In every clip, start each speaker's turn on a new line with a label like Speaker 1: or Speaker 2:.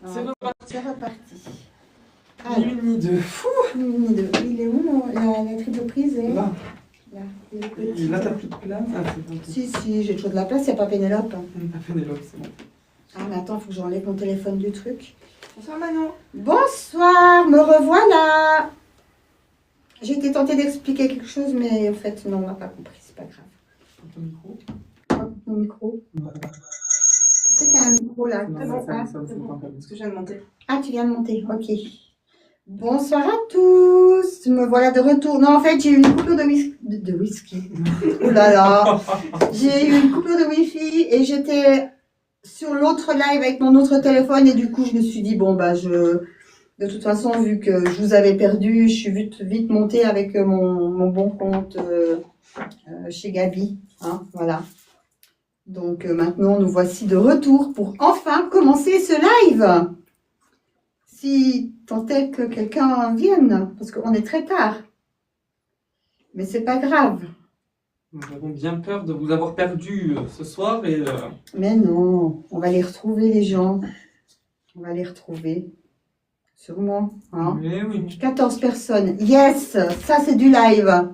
Speaker 1: C'est reparti.
Speaker 2: C'est reparti.
Speaker 1: Ni une ni deux. Fou.
Speaker 2: Ni deux. Il est où la triple prise est
Speaker 1: Là.
Speaker 2: Là.
Speaker 1: Et là, t'as plus de place. Ah, c'est bon.
Speaker 2: Si, j'ai toujours de la place, il n'y a pas Pénélope.
Speaker 1: T'as Pénélope, c'est bon.
Speaker 2: Ah, mais attends, il faut que j'enlève mon téléphone du truc.
Speaker 1: Bonsoir Manon.
Speaker 2: Bonsoir, me revoilà. J'ai été tentée d'expliquer quelque chose, mais en fait, non, on n'a pas compris, c'est pas grave.
Speaker 1: Ton micro.
Speaker 2: Mon micro.
Speaker 1: Voilà.
Speaker 2: C'est qu'il y a un micro là.
Speaker 1: Non,
Speaker 2: C'est bon,
Speaker 1: ça,
Speaker 2: hein
Speaker 1: ça, c'est pas grave. Est-ce que je viens de monter?
Speaker 2: Ah, tu viens de monter, ok. Bonsoir à tous, me voilà de retour. Non, en fait, j'ai eu une coupure de whisky. Oh là là. J'ai eu une coupure de wifi et j'étais sur l'autre live avec mon autre téléphone et du coup, je me suis dit, bon, bah, de toute façon, vu que je vous avais perdu, je suis vite montée avec mon bon compte chez Gabi. Hein, voilà. Donc maintenant, nous voici de retour pour enfin commencer ce live. Si tant est que quelqu'un vienne, parce qu'on est très tard. Mais c'est pas grave.
Speaker 1: Nous avons bien peur de vous avoir perdu ce soir et...
Speaker 2: Mais non, on va les retrouver les gens. On va les retrouver. Sûrement. Hein.
Speaker 1: Mais oui.
Speaker 2: 14 personnes. Yes, ça c'est du live.
Speaker 3: Ça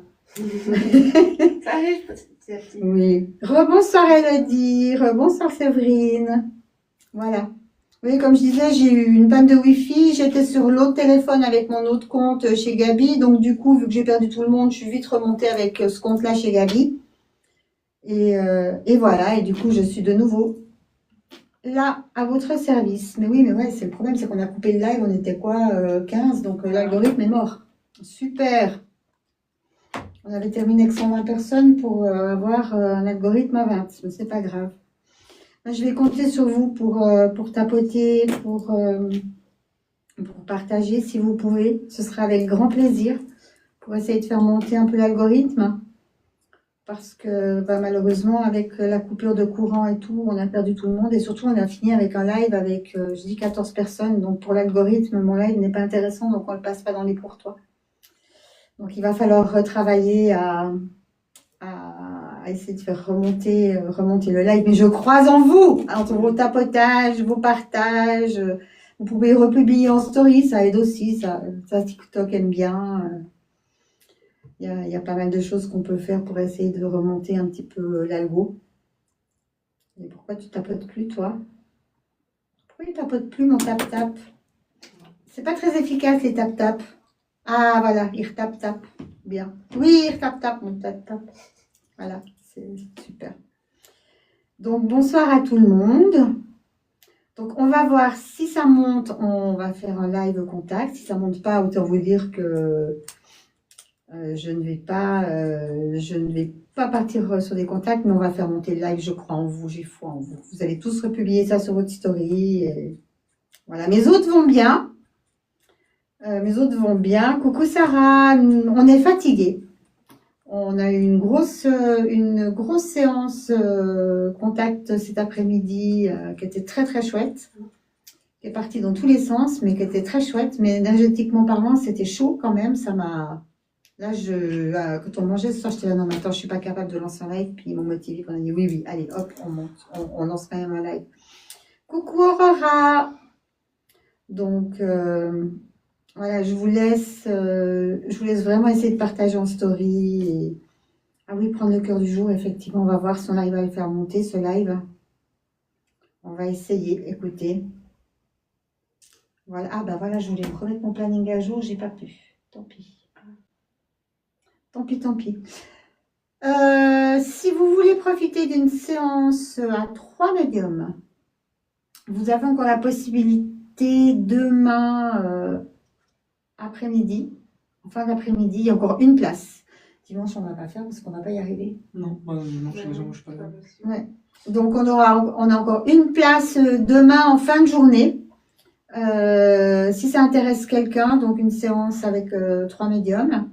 Speaker 3: arrive petit à petit.
Speaker 2: Oui. Rebonsoir Elodie, rebonsoir Séverine. Voilà. Oui, comme je disais, j'ai eu une panne de Wi-Fi. J'étais sur l'autre téléphone avec mon autre compte chez Gabi. Donc du coup, vu que j'ai perdu tout le monde, je suis vite remontée avec ce compte-là chez Gabi. Et voilà. Et du coup, je suis de nouveau là, à votre service. Mais oui, mais ouais, c'est le problème, c'est qu'on a coupé le live. On était quoi 15, donc l'algorithme est mort. Super. On avait terminé avec 120 personnes pour avoir un algorithme à 20, mais c'est pas grave. Je vais compter sur vous pour tapoter, pour partager si vous pouvez. Ce sera avec grand plaisir pour essayer de faire monter un peu l'algorithme. Parce que bah, malheureusement, avec la coupure de courant et tout, on a perdu tout le monde. Et surtout, on a fini avec un live avec, je dis 14 personnes. Donc pour l'algorithme, mon live n'est pas intéressant, donc on ne le passe pas dans les pourtois. Donc il va falloir retravailler à essayer de faire remonter le live. Mais je croise en vous, entre vos tapotages, vos partages. Vous pouvez republier en story, ça aide aussi. Ça TikTok aime bien. Il y a pas mal de choses qu'on peut faire pour essayer de remonter un petit peu l'algo. Et pourquoi tu tapotes plus, toi? Pourquoi il tapote plus, mon tap-tap? C'est pas très efficace, les tap-tap. Ah, voilà, il tape-tape. Bien. Oui, il tape-tape, mon tap-tap. Voilà, c'est super. Donc, bonsoir à tout le monde. Donc, on va voir si ça monte, on va faire un live contact. Si ça monte pas, autant vous dire que je ne vais pas partir sur des contacts, mais on va faire monter le live. Je crois en vous, j'ai foi en vous. Vous allez tous republier ça sur votre story. Et voilà, mes autres vont bien. Coucou Sarah, on est fatigué. On a eu une grosse séance contact cet après-midi qui était très très chouette, qui est partie dans tous les sens, mais qui était très chouette. Mais énergétiquement parlant, c'était chaud quand même. Ça m'a. Là, quand on mangeait ce soir, j'étais là, non, mais attends, je suis pas capable de lancer un live. Puis ils m'ont motivé, qu'on a dit oui, allez, hop, on monte, on lance quand même un live. Coucou Aurora. Donc voilà, je vous laisse vraiment essayer de partager en story. Et... Ah oui, prendre le cœur du jour, effectivement, on va voir si on arrive à le faire monter, ce live. On va essayer, écoutez. Voilà, ah bah voilà, je voulais me remettre mon planning à jour, j'ai pas pu. Tant pis. Tant pis. Si vous voulez profiter d'une séance à 3 médiums, vous avez encore la possibilité demain après-midi, en fin d'après-midi, il y a encore une place. Dimanche, on ne va pas faire parce qu'on ne va pas y arriver.
Speaker 1: Non, dimanche, les gens, je sais pas.
Speaker 2: Ouais. Donc, on a encore une place demain en fin de journée. Si ça intéresse quelqu'un, donc une séance avec 3 médiums.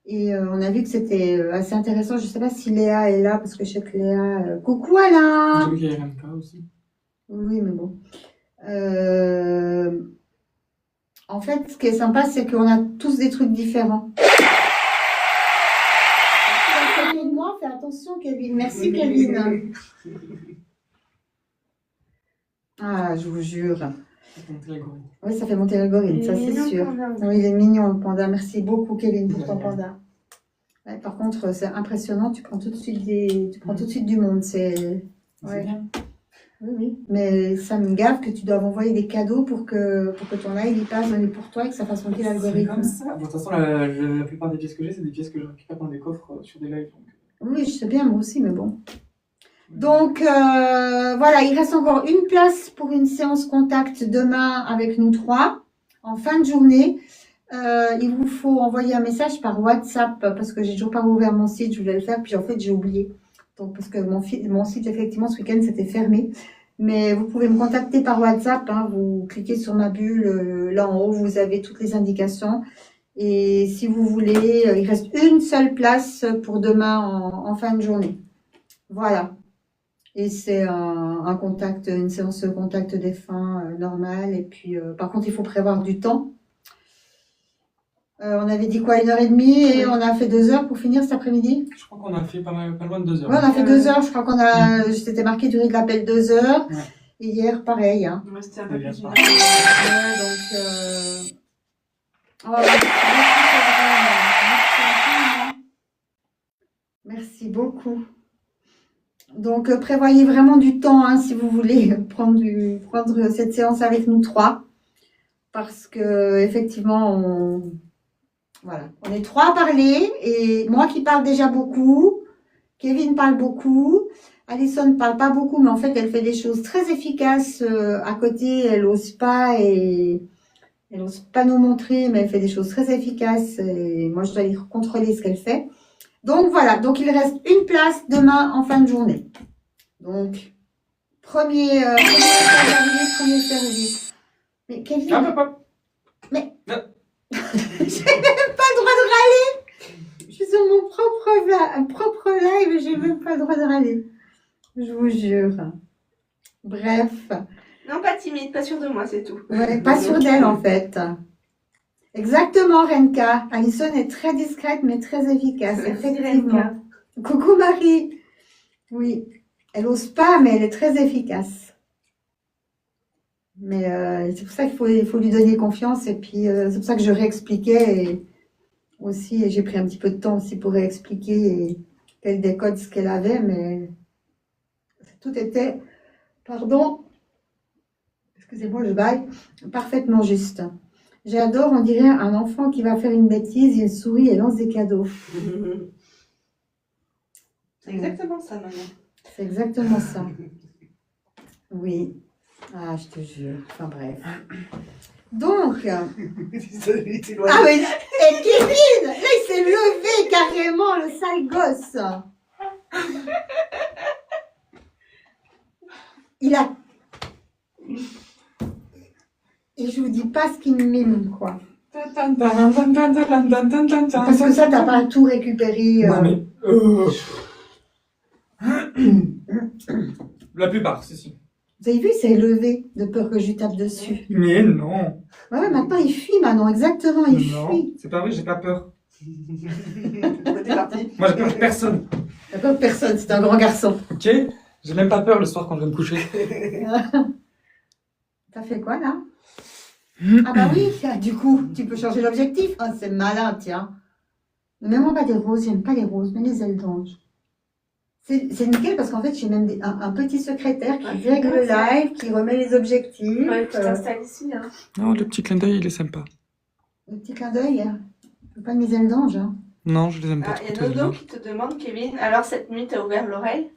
Speaker 2: Et on a vu que c'était assez intéressant. Je ne sais pas si Léa est là, parce que je sais que Léa... Coucou Alain!
Speaker 1: J'ai vu qu'il y a RMK aussi.
Speaker 2: Oui, mais bon. En fait, ce qui est sympa, c'est qu'on a tous des trucs différents. Moi, fais attention, Kevin. Merci, Kevin. Ah, je vous jure.
Speaker 1: Ça fait monter l'algorithme.
Speaker 2: Oui, ça fait monter l'algorithme, ça c'est sûr. Oui, il est mignon le panda. Merci beaucoup Kevin pour ton panda. Ouais, par contre, c'est impressionnant, tu prends tout de suite du monde.
Speaker 1: C'est
Speaker 2: Ouais.
Speaker 1: bien.
Speaker 2: Oui, oui. Mais ça me gave que tu dois envoyer des cadeaux pour que ton live il passe même pour toi et que ça fasse monter
Speaker 1: C'est
Speaker 2: l'algorithme.
Speaker 1: comme ça. Bon, de toute façon, la plupart des pièces que j'ai, c'est des pièces que je récupère dans des coffres sur des lives. Donc...
Speaker 2: Oui, je sais bien, moi aussi, mais bon. Donc, voilà, il reste encore une place pour une séance contact demain avec nous trois, en fin de journée. Il vous faut envoyer un message par WhatsApp, parce que j'ai toujours pas ouvert mon site, je voulais le faire, puis en fait, j'ai oublié. Donc, parce que mon site, effectivement, ce week-end, c'était fermé. Mais vous pouvez me contacter par WhatsApp, hein, vous cliquez sur ma bulle, là en haut, vous avez toutes les indications. Et si vous voulez, il reste une seule place pour demain en fin de journée. Voilà. Et c'est un contact, une séance de contact défunt normale. Et puis, par contre, il faut prévoir du temps. On avait dit quoi, 1h30 et on a fait 2 heures pour finir cet après-midi?
Speaker 1: Je crois qu'on a fait pas loin de 2 heures.
Speaker 2: Ouais, on a fait 2 heures. Je crois qu'on a, c'était marqué durée de l'appel 2 heures.
Speaker 1: Ouais.
Speaker 2: Et hier, pareil. Hein.
Speaker 3: Moi, c'était un peu
Speaker 1: C'est bien
Speaker 3: plus
Speaker 1: ça.
Speaker 3: d'une heure.
Speaker 2: Ouais, donc, merci infiniment. Merci beaucoup. Donc, prévoyez vraiment du temps hein, si vous voulez prendre cette séance avec nous trois. Parce que effectivement, on est trois à parler. Et moi qui parle déjà beaucoup, Kevin parle beaucoup, Alison ne parle pas beaucoup, mais en fait, elle fait des choses très efficaces à côté. Elle n'ose pas nous montrer, mais elle fait des choses très efficaces. Et moi, je dois aller contrôler ce qu'elle fait. Donc, voilà. Donc, il reste une place demain en fin de journée. Donc, premier servi. Mais Kevin,
Speaker 1: Ah, papa.
Speaker 2: j'ai même pas le droit de râler. Je suis sur mon propre live et j'ai même pas le droit de râler. Je vous jure. Bref.
Speaker 3: Non, pas timide, pas sûre de moi, c'est tout.
Speaker 2: Ouais, pas sûre d'elle en fait. Exactement, Renka. Alison est très discrète mais très efficace,
Speaker 3: Merci,
Speaker 2: effectivement.
Speaker 3: Renka.
Speaker 2: Coucou Marie. Oui, elle ose pas, mais elle est très efficace. Mais c'est pour ça qu'il faut lui donner confiance. Et puis, c'est pour ça que je réexpliquais. Et aussi, et j'ai pris un petit peu de temps aussi pour réexpliquer et qu'elle décode ce qu'elle avait. Mais tout était, pardon, excusez-moi, je baille, parfaitement juste. J'adore, on dirait un enfant qui va faire une bêtise, il sourit et lance des cadeaux.
Speaker 3: C'est exactement ça, maman.
Speaker 2: C'est exactement ça. Oui. Ah, je te jure. Enfin bref. Donc. Ah oui. Et Kevin, là il s'est levé carrément, le sale gosse. Il a. Et je vous dis pas ce qu'il mime, quoi. Parce que ça, t'as pas tout récupéré.
Speaker 1: Non, mais. La plupart, si.
Speaker 2: Vous avez vu, il s'est levé de peur que je lui tape dessus.
Speaker 1: Mais non.
Speaker 2: Ouais, maintenant il fuit, maintenant, exactement, il
Speaker 1: Non,
Speaker 2: fuit.
Speaker 1: c'est pas vrai, j'ai pas peur.
Speaker 3: T'es parti.
Speaker 1: Moi, j'ai peur de personne.
Speaker 2: T'as peur de personne, c'est un grand garçon.
Speaker 1: Ok? J'ai même pas peur le soir quand je vais me coucher.
Speaker 2: T'as fait quoi là? Ah bah oui, du coup, tu peux changer l'objectif. Ah, c'est malin, tiens. Ne mets-moi pas des roses, j'aime pas les roses, mais les ailes d'ange. C'est nickel parce qu'en fait, j'ai même un petit secrétaire qui règle le live, qui remet les objectifs.
Speaker 3: Ouais, tu t'installes ici, hein.
Speaker 1: Non, le petit clin d'œil, il est sympa.
Speaker 2: Le petit clin d'œil. Faut pas de mes ailes d'ange. Hein.
Speaker 1: Non, je les aime pas
Speaker 3: Ah,
Speaker 1: trop.
Speaker 3: il y a
Speaker 1: tes
Speaker 3: Nodo
Speaker 1: ailes.
Speaker 3: qui te demande, Kevin, alors cette nuit, t'as ouvert l'oreille?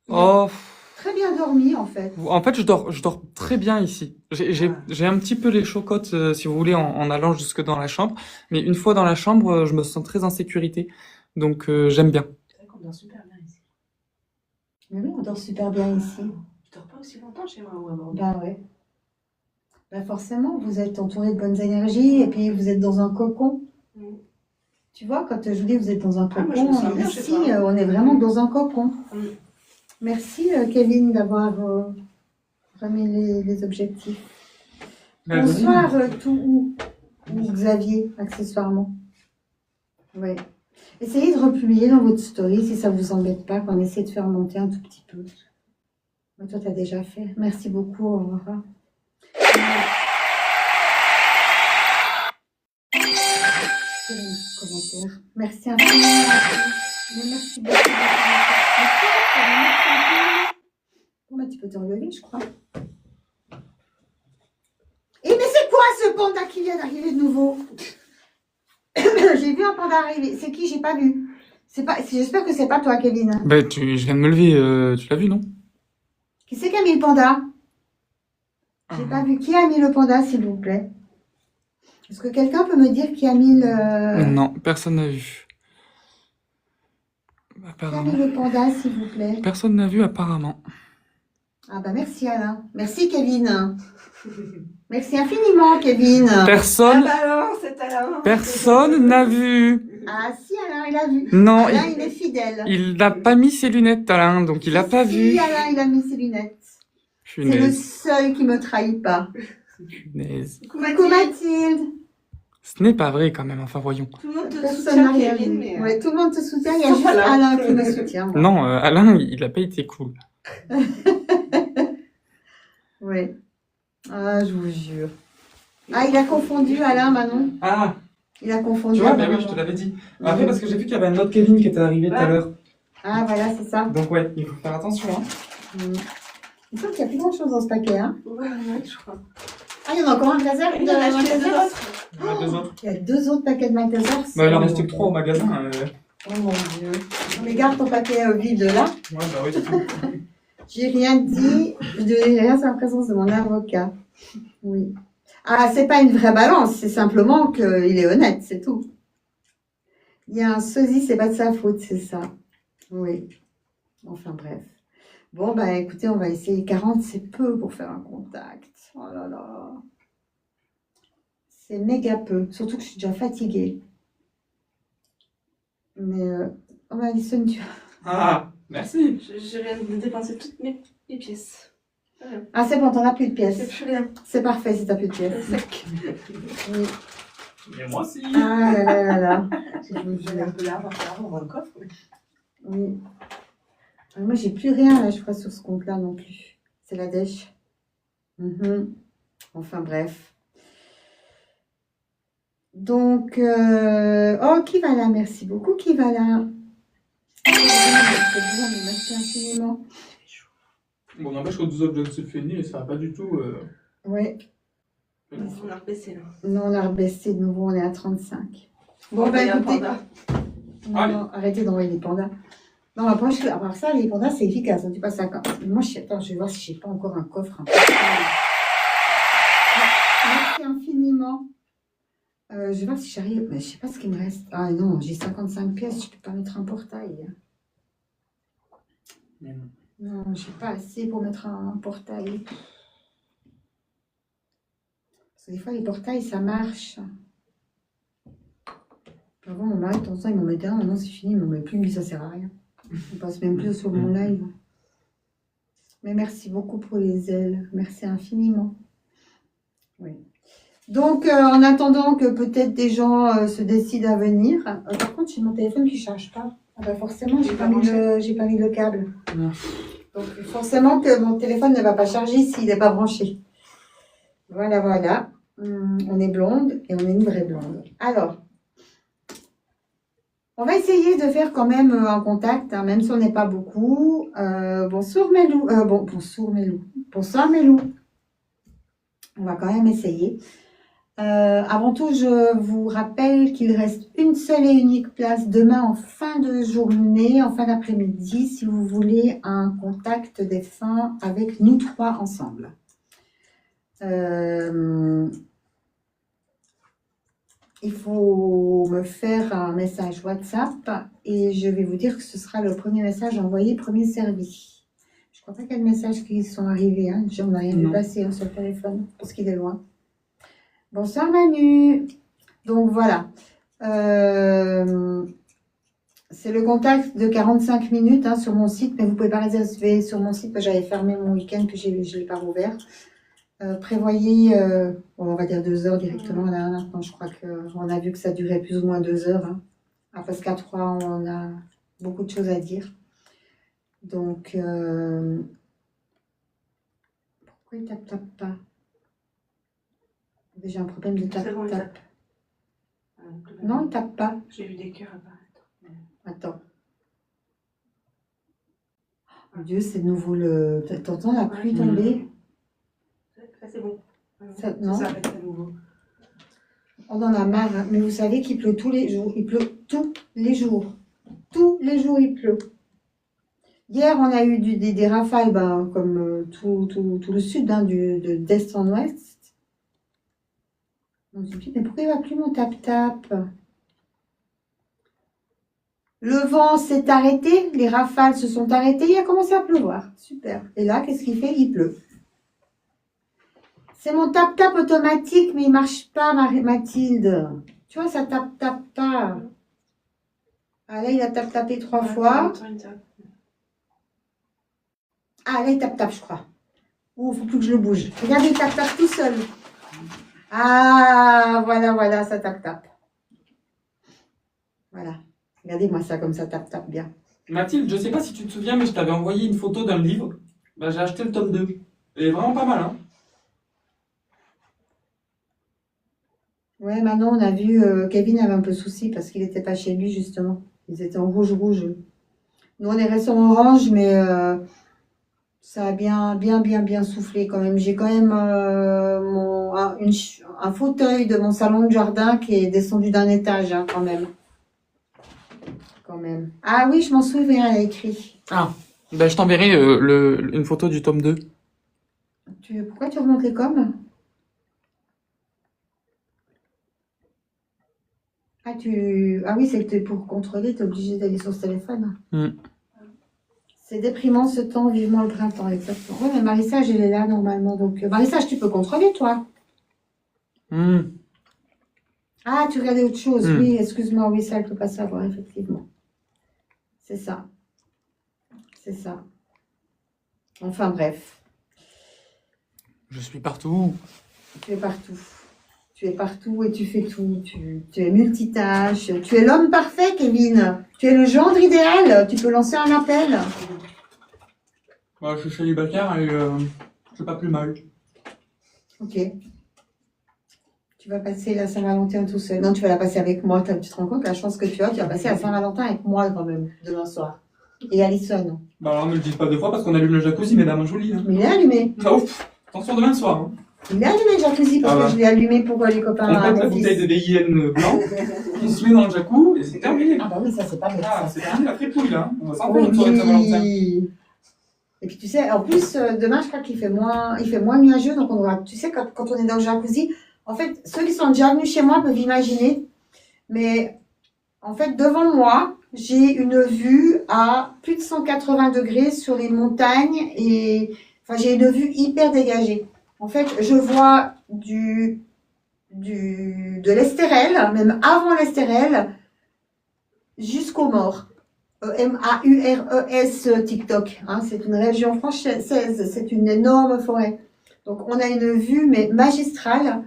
Speaker 1: Oh.
Speaker 2: Très bien dormi en fait.
Speaker 1: En fait, je dors très bien ici. J'ai un petit peu les chocottes, si vous voulez, en allant jusque dans la chambre. Mais une fois dans la chambre, je me sens très en sécurité. Donc, j'aime bien.
Speaker 3: C'est vrai qu'on dort super bien ici.
Speaker 2: Mais oui, on dort super bien ici.
Speaker 3: Je dors pas aussi longtemps chez moi ou avant.
Speaker 2: Ben ouais. Ben forcément, vous êtes entouré de bonnes énergies et puis vous êtes dans un cocon.
Speaker 3: Mm.
Speaker 2: Tu vois, quand je vous dis vous êtes dans un
Speaker 3: Ah, moi,
Speaker 2: cocon,
Speaker 3: je me sens bien
Speaker 2: ici,
Speaker 3: chez toi.
Speaker 2: on est vraiment dans un cocon.
Speaker 3: Mm.
Speaker 2: Merci Kevin d'avoir remis les objectifs. Bonsoir ou Xavier, accessoirement. Ouais. Essayez de republier dans votre story si ça vous embête pas, qu'on essaie de faire monter un tout petit peu. Mais toi, tu as déjà fait. Merci beaucoup, Aurora. super. Merci infiniment. Merci beaucoup. Merci infiniment. Bon, bah, tu peux te relever, je crois. Et mais c'est quoi ce panda qui vient d'arriver de nouveau? J'ai vu un panda arriver. C'est qui? J'ai pas vu. J'espère que c'est pas toi, Kevin.
Speaker 1: Bah, je viens de me lever, tu l'as vu, non?
Speaker 2: Qui c'est qui a mis le panda? J'ai pas vu. Qui a mis le panda, s'il vous plaît? Est-ce que quelqu'un peut me dire qui a mis le...
Speaker 1: Non, personne n'a vu.
Speaker 2: Qui a mis
Speaker 1: Apparemment.
Speaker 2: le panda, s'il vous plaît?
Speaker 1: Personne n'a vu, apparemment.
Speaker 2: Ah bah merci Alain. Merci Kevin. Merci infiniment Kevin.
Speaker 1: Personne,
Speaker 3: Ah bah alors, c'est Alain.
Speaker 1: personne n'a vu.
Speaker 2: Ah si Alain, il a vu.
Speaker 1: Non,
Speaker 2: Alain, il est fidèle.
Speaker 1: il n'a pas mis ses lunettes, Alain, donc il a pas
Speaker 2: Si,
Speaker 1: vu.
Speaker 2: Alain, il a mis ses lunettes. C'est le
Speaker 1: Punaise,
Speaker 2: seul qui me trahit pas.
Speaker 1: punaise.
Speaker 3: Coucou
Speaker 2: Coucou
Speaker 3: Mathilde.
Speaker 2: Mathilde.
Speaker 1: Ce n'est pas vrai, quand même, enfin, voyons.
Speaker 3: Tout le monde te
Speaker 2: Personne
Speaker 3: soutient,
Speaker 2: n'a rien
Speaker 3: Kevin,
Speaker 2: vu.
Speaker 3: mais...
Speaker 2: Ouais, tout le monde te soutient, il y a
Speaker 3: Sauf
Speaker 2: juste
Speaker 3: Alain.
Speaker 2: Alain qui me soutient. moi.
Speaker 1: Non, Alain, il a pas été cool.
Speaker 2: Oui. Ah, je vous jure. Ah, il a confondu Alain, Manon.
Speaker 1: Ah,
Speaker 2: Il a confondu.
Speaker 1: tu vois, mais
Speaker 2: Alain.
Speaker 1: oui, je te l'avais dit. Après, parce que j'ai vu qu'il y avait un autre Kevin qui était arrivé tout à
Speaker 3: Ouais.
Speaker 1: l'heure.
Speaker 2: Ah, voilà, c'est ça.
Speaker 1: Donc ouais, il faut faire attention, hein.
Speaker 2: Il semble qu'il n'y a plus grand chose dans ce paquet, hein.
Speaker 3: Ouais, je crois.
Speaker 2: Ah, il y en a encore un glazer
Speaker 3: Il en a acheté deux
Speaker 2: Maltesers.
Speaker 3: autres.
Speaker 1: Il y en a deux autres.
Speaker 2: Il y a 2 autres paquets de Maltesers.
Speaker 1: Bah, il en restait que 3 au magasin.
Speaker 2: Oh mon Dieu. Mais garde ton paquet vide là.
Speaker 1: Ouais, bah oui, c'est tout.
Speaker 2: J'ai rien dit. Je devais rien sur la présence de mon avocat. Oui. Ah, c'est pas une vraie balance, c'est simplement qu'il est honnête, c'est tout. Il y a un sosie, c'est pas de sa faute, c'est ça. Oui. Enfin bref. Bon, bah écoutez, on va essayer. 40, c'est peu pour faire un contact. Oh là là. C'est méga peu. Surtout que je suis déjà fatiguée. Mais, oh bah Alison, tu...
Speaker 1: Ah, merci.
Speaker 3: Je viens de dépenser toutes mes pièces. Voilà.
Speaker 2: Ah, c'est bon, t'en as plus de
Speaker 3: J'ai
Speaker 2: pièces.
Speaker 3: plus rien.
Speaker 2: C'est parfait si t'as plus de
Speaker 3: C'est
Speaker 2: pièces.
Speaker 3: sec.
Speaker 2: Oui.
Speaker 1: Et moi aussi.
Speaker 2: Ah là là là là. Je vous
Speaker 3: J'ai
Speaker 2: jure.
Speaker 3: un peu d'argent dans le coffre.
Speaker 2: Oui. Ah, moi, j'ai plus rien là, je crois, sur ce compte-là non plus. C'est la dèche. Mhm. Enfin, bref. Donc, oh, qui va là? Merci beaucoup, qui va là? Merci infiniment.
Speaker 4: Bon, n'empêche que 12 objets de sulfénie, ça va pas du tout.
Speaker 2: Oui,
Speaker 3: On a rebaissé là.
Speaker 2: non, on a rebaissé de nouveau, on est à 35. Bon,
Speaker 3: Il y
Speaker 2: bah
Speaker 3: a un
Speaker 2: écoutez,
Speaker 3: panda.
Speaker 2: non, non, arrêtez d'envoyer les pandas. Non, après, à part ça, les pandas, c'est efficace. Hein, tu passes à... Moi, attends, je vais voir si j'ai pas encore un coffre. Merci infiniment. Je vais voir si j'arrive. Mais je sais pas ce qu'il me reste. Ah non, j'ai 55 pièces, je peux pas mettre un portail.
Speaker 1: Mais non.
Speaker 2: Non, j'ai pas assez pour mettre un portail. Parce que des fois, les portails, ça marche. Avant, mon mari, de temps en temps, il m'en mettait un. Maintenant, c'est fini, il m'en met plus. Lui, ça sert à rien. On passe même plus sur mon live. Mais merci beaucoup pour les ailes. Merci infiniment. Oui. Donc, en attendant que peut-être des gens se décident à venir. Par contre, j'ai mon téléphone qui ne charge pas. Ah bah forcément, j'ai pas mis le câble.
Speaker 1: Non.
Speaker 2: Donc, forcément que mon téléphone ne va pas charger s'il n'est pas branché. Voilà, voilà. On est blonde et on est une vraie blonde. Alors, on va essayer de faire quand même un contact, hein, même si on n'est pas beaucoup. Bonsoir Melou. Bonsoir Melou. Bonsoir Melou. On va quand même essayer. Avant tout, je vous rappelle qu'il reste une seule et unique place demain en fin de journée, en fin d'après-midi, si vous voulez un contact des fins avec nous trois ensemble. Il faut me faire un message WhatsApp et je vais vous dire que ce sera le premier message envoyé, premier servi. Je crois pas qu'il y a de messages qui sont arrivés. Hein. On n'a rien vu
Speaker 1: Non.
Speaker 2: passer sur le téléphone parce qu'il est loin. Bonsoir Manu. Donc voilà. C'est le contact de 45 minutes hein, sur mon site, mais vous ne pouvez pas réserver sur mon site parce que j'avais fermé mon week-end que je ne l'ai pas rouvert. Prévoyez, on va dire 2 heures directement. Là, maintenant, je crois qu'on a vu que ça durait plus ou moins 2 heures. Hein. Ah, parce qu'à 3, on a beaucoup de choses à dire. Donc, pourquoi il ne tape pas? J'ai un problème de
Speaker 3: C'est bon, il
Speaker 2: tape.
Speaker 3: tape.
Speaker 2: Non, il tape pas.
Speaker 3: J'ai vu des cœurs apparaître.
Speaker 2: Attends. Mon Dieu, c'est de nouveau le. T'entends la pluie tomber?
Speaker 3: Là, c'est bon.
Speaker 2: Ça- non.
Speaker 3: Ça s'arrête à nouveau.
Speaker 2: On en a marre, hein. Mais vous savez qu'il pleut tous les jours. Il pleut tous les jours. Tous les jours, il pleut. Hier, on a eu des rafales, ben, comme tout le sud, hein, d'est en ouest. On se dit, mais pourquoi il ne va plus mon tap-tap? Le vent s'est arrêté, les rafales se sont arrêtées, il a commencé à pleuvoir. Super. Et là, qu'est-ce qu'il fait? Il pleut. C'est mon tap-tap automatique, mais il ne marche pas, Mathilde. Tu vois, ça tape pas. Ah là, il a tapé 3 fois. Ah là, il tape, je crois. Ouh, faut plus que je le bouge. Regardez, il tape tout seul. Ah, voilà, ça tape. Voilà. Regardez-moi ça, comme ça tape bien.
Speaker 1: Mathilde, je sais pas si tu te souviens, mais je t'avais envoyé une photo d'un livre. Bah, j'ai acheté le tome 2. Il est vraiment pas mal, hein.
Speaker 2: Ouais, maintenant, on a vu, Kevin avait un peu de souci parce qu'il n'était pas chez lui, justement. Ils étaient en rouge. Nous, on est restés en orange, mais ça a bien soufflé quand même. J'ai quand même un fauteuil de mon salon de jardin qui est descendu d'un étage, hein, quand même. Ah oui, je m'en souviens, elle a écrit.
Speaker 1: Ah, bah, je t'enverrai une photo du tome 2.
Speaker 2: Pourquoi tu remontes les coms? Ah oui, c'est que pour contrôler, tu es obligé d'aller sur ce téléphone. C'est déprimant ce temps, vivement le printemps, exactement. Oui, mais Marissage, elle est là normalement. Donc, Marissage, tu peux contrôler, toi. Ah, tu regardais autre chose. Oui, excuse-moi, oui, ça, elle ne peut pas savoir, effectivement. C'est ça. Enfin, bref.
Speaker 1: Je suis partout.
Speaker 2: Tu es partout et tu fais tout. Tu es multitâche. Tu es l'homme parfait, Kevin. Tu es le gendre idéal. Tu peux lancer un appel.
Speaker 1: Bah, je suis célibataire et c'est pas plus mal.
Speaker 2: Ok. Tu vas passer la Saint-Valentin tout seul. Non, tu vas la passer avec moi. Tu te rends compte la chance que tu as? Tu vas passer la Saint-Valentin avec moi quand même, demain soir. Et Alison.
Speaker 1: Bah alors ne le dites pas 2 fois parce qu'on allume le jacuzzi, mesdames, joli. Hein.
Speaker 2: Mais il est allumé.
Speaker 1: Ah, ouf. Attention demain soir. Hein.
Speaker 2: Il est allumé le jacuzzi parce que je l'ai allumé pour les copains.
Speaker 1: On pète la bouteille de BIN blanc, il se met dans le jacuzzi et c'est terminé.
Speaker 2: Ah bah oui, ça c'est pas bête.
Speaker 1: Ah, c'est fini la fripouille là. On va s'en
Speaker 2: Oui.
Speaker 1: faire une soirée de Saint-Valentin.
Speaker 2: Et puis tu sais, en plus, demain je crois qu'il fait moins nuageux, donc on aura, tu sais, quand on est dans le jacuzzi, en fait, ceux qui sont déjà venus chez moi peuvent imaginer, mais en fait, devant moi, j'ai une vue à plus de 180 degrés sur les montagnes et enfin, j'ai une vue hyper dégagée. En fait, je vois de l'Estérel, même avant l'Estérel, jusqu'au Maures. MAURES TikTok. Hein, c'est une région française, c'est une énorme forêt. Donc, on a une vue mais magistrale.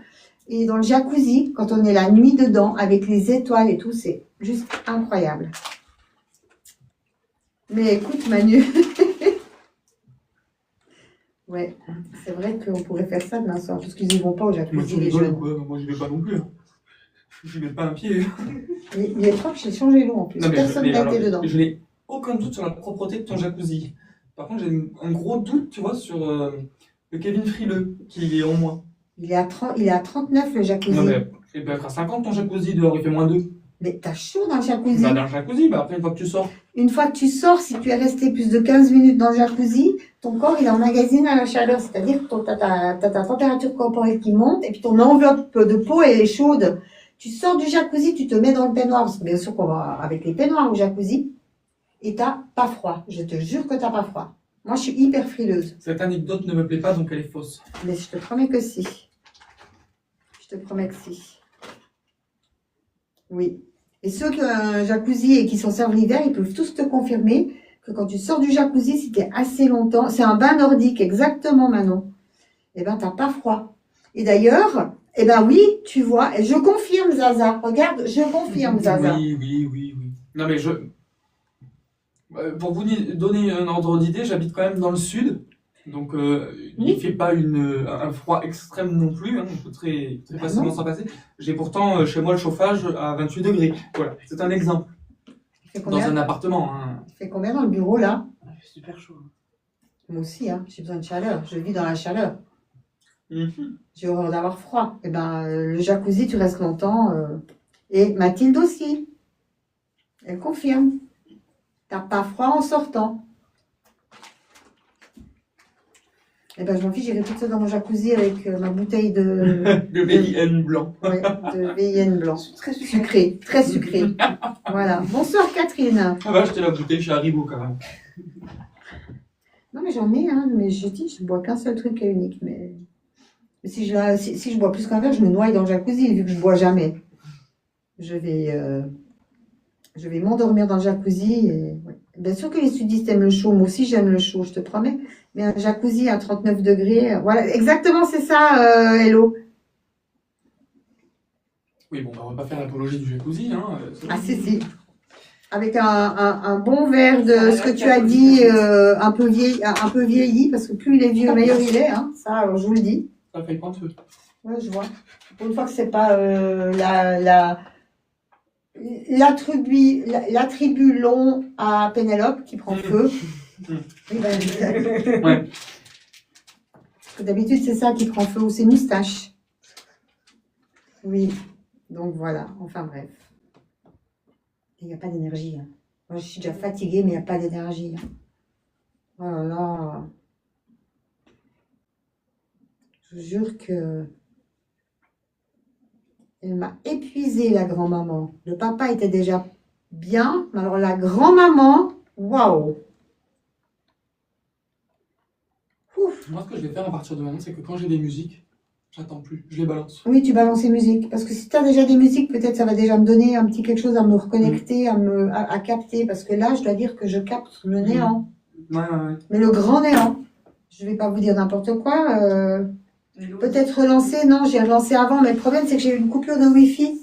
Speaker 2: Et dans le jacuzzi, quand on est la nuit dedans, avec les étoiles et tout, c'est juste incroyable. Mais écoute, Manu, ouais, c'est vrai qu'on pourrait faire ça demain soir, parce qu'ils n'y vont pas au
Speaker 1: Mais
Speaker 2: jacuzzi,
Speaker 1: tu
Speaker 2: les
Speaker 1: rigoles ou
Speaker 2: jeunes.
Speaker 1: quoi? Moi j'y vais pas non plus. Hein. J'y mets pas un pied.
Speaker 2: Il est propre, j'ai changé l'eau en plus.
Speaker 1: Non, mais
Speaker 2: Personne n'a été dedans.
Speaker 1: Je n'ai aucun doute sur la propreté de ton jacuzzi. Par contre, j'ai un gros doute, tu vois, sur le Kevin Frileux qui est en moins.
Speaker 2: Il est à 39 le jacuzzi.
Speaker 1: Non, mais il peut être à 50 ton jacuzzi dehors, il fait -2.
Speaker 2: Mais t'as chaud dans le jacuzzi.
Speaker 1: Bah, dans le jacuzzi, bah, après, une fois que tu sors.
Speaker 2: Une fois que tu sors, si tu es resté plus de 15 minutes dans le jacuzzi, ton corps il emmagasine à la chaleur. C'est-à-dire que tu as ta température corporelle qui monte et puis ton enveloppe de peau elle est chaude. Tu sors du jacuzzi, tu te mets dans le peignoir, parce que bien sûr qu'on va avec les peignoirs au jacuzzi, et t'as pas froid. Je te jure que t'as pas froid. Moi, je suis hyper frileuse.
Speaker 1: Cette anecdote ne me plaît pas, donc elle est fausse.
Speaker 2: Mais je te promets que si. Je te promets que si. Oui. Et ceux qui ont un jacuzzi et qui s'en servent l'hiver, ils peuvent tous te confirmer que quand tu sors du jacuzzi, si t'es assez longtemps, c'est un bain nordique, exactement, Manon. Eh ben, t'as pas froid. Et d'ailleurs, eh ben oui, tu vois, et je confirme, Zaza. Regarde, je confirme, Zaza.
Speaker 1: Oui. Non, mais pour vous donner un ordre d'idée, j'habite quand même dans le sud.
Speaker 4: Donc,
Speaker 2: Oui.
Speaker 4: il fait pas un froid extrême non plus, hein, on peut très
Speaker 2: Bah
Speaker 4: facilement
Speaker 2: non.
Speaker 4: s'en passer. J'ai pourtant chez moi le chauffage à 28 degrés. Voilà, c'est un exemple.
Speaker 2: Il fait
Speaker 4: Dans
Speaker 2: combien?
Speaker 4: un appartement. Hein.
Speaker 2: Il fait combien dans le bureau là?
Speaker 3: Il fait super chaud.
Speaker 2: Moi aussi, hein, j'ai besoin de chaleur. Je vis dans la chaleur.
Speaker 4: Mhm.
Speaker 2: J'ai horreur d'avoir froid. Et ben, le jacuzzi, tu restes longtemps. Et Mathilde aussi. Elle confirme. T'as pas froid en sortant. Et ben, je m'en fiche, j'irai toute seule dans mon jacuzzi avec ma bouteille de,
Speaker 4: Le VIN blanc.
Speaker 2: ouais, de VIN blanc.
Speaker 3: Très sucré.
Speaker 2: Sucré, très sucré. Voilà. Bonsoir Catherine.
Speaker 4: On va acheter la bouteille chez Haribo quand même.
Speaker 2: Non, mais j'en ai, hein, mais je dis, je bois qu'un seul truc qui est unique. Mais si je bois plus qu'un verre, je me noie dans le jacuzzi, vu que je bois jamais. Je vais m'endormir dans le jacuzzi. Et, ouais. Bien sûr que les sudistes aiment le chaud, moi aussi j'aime le chaud, je te promets. Mais un jacuzzi à 39 degrés, voilà, exactement c'est ça, Hello.
Speaker 4: Oui, bon, on va pas faire l'apologie du jacuzzi. Hein,
Speaker 2: Ah si. Avec un bon verre de ce que tu as dit, un peu vieilli, parce que plus il est vieux, meilleur il est, hein. Ça, alors, je vous le dis.
Speaker 4: Ça fait point de feu.
Speaker 2: Ouais, je vois. Pour une fois que c'est pas l'attribut long à Pénélope qui prend feu. Oui, ben,
Speaker 4: Ouais.
Speaker 2: parce que d'habitude, c'est ça qui prend feu, ou ses moustaches. Oui, donc voilà, enfin bref. Il n'y a pas d'énergie. Hein. Moi, je suis déjà fatiguée, mais il n'y a pas d'énergie. Hein. Oh là là. Je vous jure que elle m'a épuisée, la grand-maman. Le papa était déjà bien, mais alors la grand-maman, waouh. Ouf.
Speaker 4: Moi, ce que je vais faire à partir de maintenant, c'est que quand j'ai des musiques, j'attends plus, je les balance.
Speaker 2: Oui, tu balances les musiques. Parce que si tu as déjà des musiques, peut-être ça va déjà me donner un petit quelque chose à me reconnecter, à capter. Parce que là, je dois dire que je capte le néant.
Speaker 4: Ouais.
Speaker 2: Mais le grand néant. Je vais pas vous dire n'importe quoi. Peut-être relancer. Non, j'ai relancé avant. Mais le problème, c'est que j'ai eu une coupure de Wi-Fi.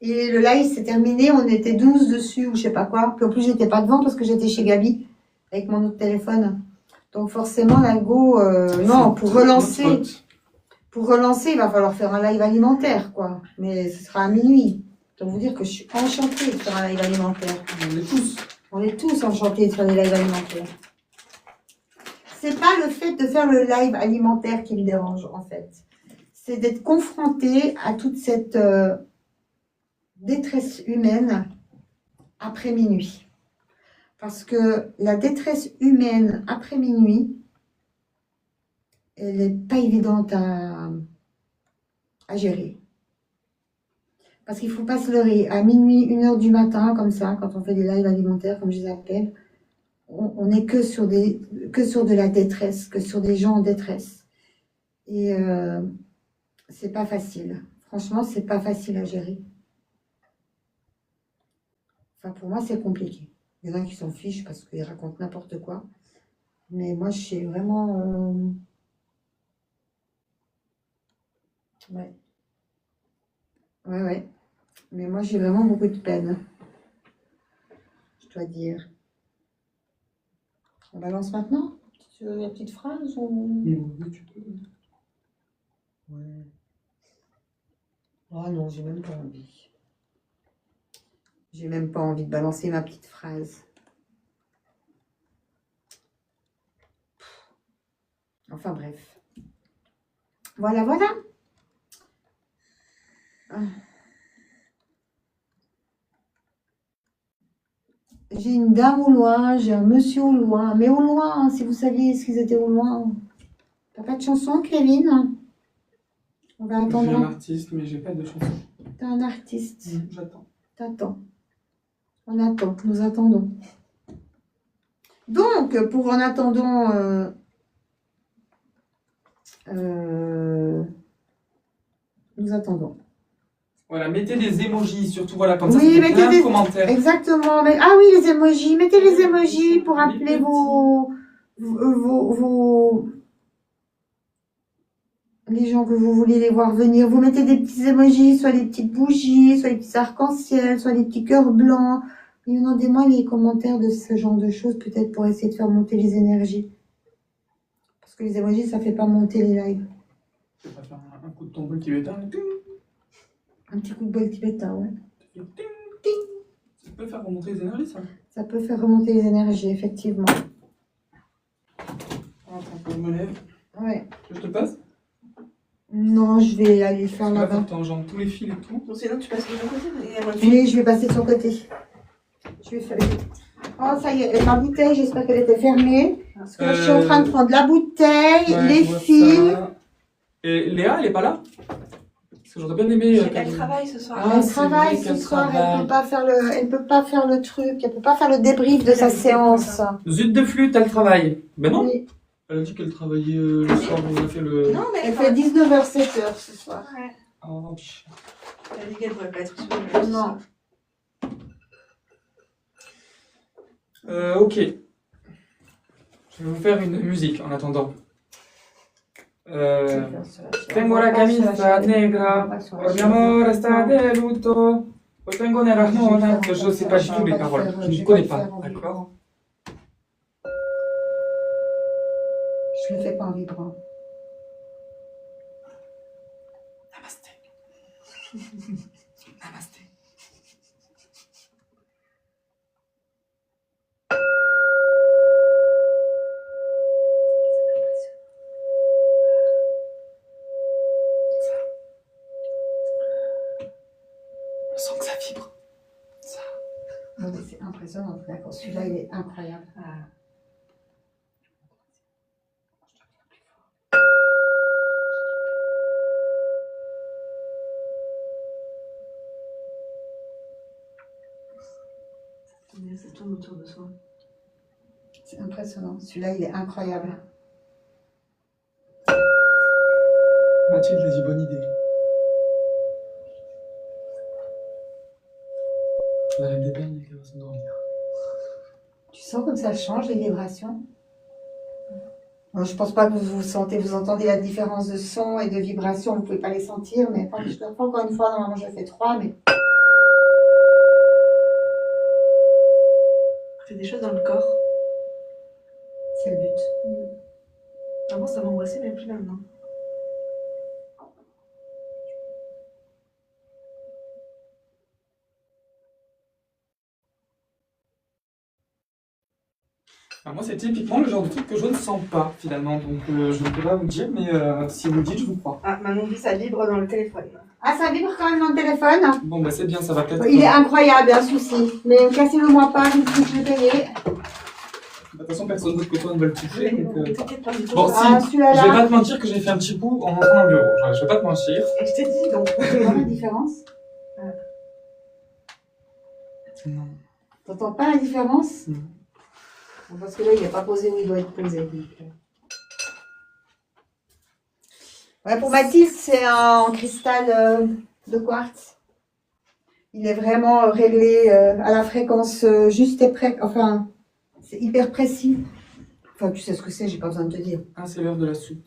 Speaker 2: Et le live s'est terminé. On était 12 dessus ou je sais pas quoi. Puis en plus, j'étais pas devant parce que j'étais chez Gabi avec mon autre téléphone. Donc forcément, l'algo, non, pour relancer, il va falloir faire un live alimentaire, quoi. Mais ce sera à minuit. Je dois vous dire que je suis enchantée de faire un live alimentaire. On est tous enchantés de faire des lives alimentaires. C'est pas le fait de faire le live alimentaire qui me dérange, en fait. C'est d'être confronté à toute cette détresse humaine après minuit. Parce que la détresse humaine après minuit, elle n'est pas évidente à gérer. Parce qu'il ne faut pas se leurrer. À minuit, 1h du matin, comme ça, quand on fait des lives alimentaires, comme je les appelle, on n'est que sur de la détresse, que sur des gens en détresse. Et c'est pas facile. Franchement, c'est pas facile à gérer. Enfin, pour moi, c'est compliqué. Il y en a qui s'en fichent parce qu'ils racontent n'importe quoi. Mais moi, je suis vraiment... Ouais. Ouais. Mais moi, j'ai vraiment beaucoup de peine. Je dois dire. On balance maintenant? Tu veux la petite phrase ou...
Speaker 4: Oui, tu peux.
Speaker 2: Ouais. Oh non, j'ai même pas envie. J'ai même pas envie de balancer ma petite phrase. Enfin bref. Voilà. J'ai une dame au loin, j'ai un monsieur au loin. Mais au loin, hein, si vous saviez ce qu'ils étaient au loin. T'as pas de chanson, Kevin? On va
Speaker 4: Je suis un
Speaker 2: attendre.
Speaker 4: artiste, mais j'ai pas de chanson.
Speaker 2: T'es un artiste.
Speaker 4: J'attends.
Speaker 2: T'attends. On attend, nous attendons. Donc, pour en attendant, nous attendons.
Speaker 4: Voilà, mettez des emojis, surtout, voilà, comme
Speaker 2: Oui,
Speaker 4: ça, ça fait
Speaker 2: mettez
Speaker 4: plein
Speaker 2: des-
Speaker 4: de commentaires.
Speaker 2: Exactement. Mais, ah oui, les emojis. Mettez les emojis pour appeler les gens que vous voulez les voir venir. Vous mettez des petits emojis, soit des petites bougies, soit des petits arcs-en-ciel, soit des petits cœurs blancs. Et demandez-moi les commentaires de ce genre de choses, peut-être pour essayer de faire monter les énergies. Parce que les emojis, ça fait pas monter les lives.
Speaker 4: Je vais pas faire un coup de tambour tibétain. Ting,
Speaker 2: Un petit coup de bol tibétain, ouais.
Speaker 4: ting, ting. Ça peut faire remonter les énergies, ça.
Speaker 2: Ça peut faire remonter les énergies, effectivement.
Speaker 4: Attends, que je me lève.
Speaker 2: Ouais.
Speaker 4: Je te passe.
Speaker 2: Non, je vais aller faire
Speaker 4: Parce que là, faut
Speaker 2: là-bas.
Speaker 4: que t'enjambes tous les fils et tout.
Speaker 3: Bon, sinon, tu passes de l'autre côté. Il y a moins de fil.
Speaker 2: Oui, je vais passer de son côté. Je vais faire. Oh, ça y est, ma bouteille, j'espère qu'elle était fermée. Parce que là, je suis en train de prendre la bouteille,
Speaker 4: Ouais,
Speaker 2: les
Speaker 4: je vois
Speaker 2: fils.
Speaker 4: ça. Et Léa, elle est pas là? Parce que j'aurais bien aimé.
Speaker 3: Elle travaille ce soir.
Speaker 4: Ah,
Speaker 2: Elle
Speaker 4: c'est
Speaker 2: travaille
Speaker 4: vrai
Speaker 2: ce
Speaker 4: qu'elle
Speaker 2: soir,
Speaker 4: travaille.
Speaker 2: elle peut pas faire le truc, elle peut pas faire le débrief de sa séance.
Speaker 4: Zut de flûte, elle travaille. Ben non.
Speaker 2: Oui.
Speaker 4: Elle a dit qu'elle travaillait le soir où on a fait le.
Speaker 3: Non, mais
Speaker 2: Elle fait 19h, 7h ce soir.
Speaker 3: Ouais.
Speaker 4: Oh, biche.
Speaker 3: Elle a dit qu'elle pourrait pas être sur le
Speaker 2: Non.
Speaker 4: Ok. Je vais vous faire une musique en attendant. Tengo la camisa negra, por mi amor está de luto. Pues tengo nera mona. Je ne sais pas du tout les paroles. Je ne connais pas. D'accord.
Speaker 2: Je le fais pas en vibrant.
Speaker 4: Namasté. Namasté. On sent que ça vibre. Ça.
Speaker 2: Non, mais c'est impressionnant, d'accord. Celui-là, il est incroyable.
Speaker 3: Ça tourne autour de soi.
Speaker 2: C'est impressionnant. Celui-là, il est incroyable.
Speaker 4: Mathilde a dit bonne idée. La reine des perles, elle va s'endormir.
Speaker 2: Tu sens comme ça change les vibrations? Bon, je pense pas que vous entendez la différence de son et de vibration, vous pouvez pas les sentir, mais quand je le fais encore une fois, normalement je fais 3, mais
Speaker 3: On fait des choses dans le corps.
Speaker 2: c'est le but.
Speaker 3: Avant, ça m'angoissait, mais plus maintenant.
Speaker 4: Alors moi, c'est typiquement le genre de truc que je ne sens pas finalement, donc je ne peux pas vous dire, mais si vous le dites, je vous crois.
Speaker 3: Ah, Manon dit ça vibre dans le téléphone.
Speaker 2: Ah, ça vibre quand même dans le téléphone?
Speaker 4: Bon, bah c'est bien, ça va peut-être.
Speaker 2: Il est incroyable, un souci. Mais cassez-le moi pas, je vais payer.
Speaker 4: De toute façon, personne d'autre que toi ne va le toucher, donc.
Speaker 3: T'inquiète pas du tout.
Speaker 4: Bon, si,
Speaker 2: Ah,
Speaker 4: je
Speaker 2: celui-là
Speaker 4: vais
Speaker 2: là.
Speaker 4: pas te mentir que j'ai fait un petit coup en rentrant dans le bureau. Je vais pas te mentir.
Speaker 3: Et je t'ai dit donc.
Speaker 2: Tu vois la différence?
Speaker 4: Non.
Speaker 2: T'entends pas la différence?
Speaker 4: Non.
Speaker 2: Bon, parce que là, il n'est pas posé où il doit être posé. donc, Ouais, pour Mathilde, c'est en cristal de quartz. Il est vraiment réglé à la fréquence juste et près. Enfin, c'est hyper précis. Enfin, tu sais ce que c'est, j'ai pas besoin de te dire.
Speaker 4: Ah, c'est l'heure de la soupe.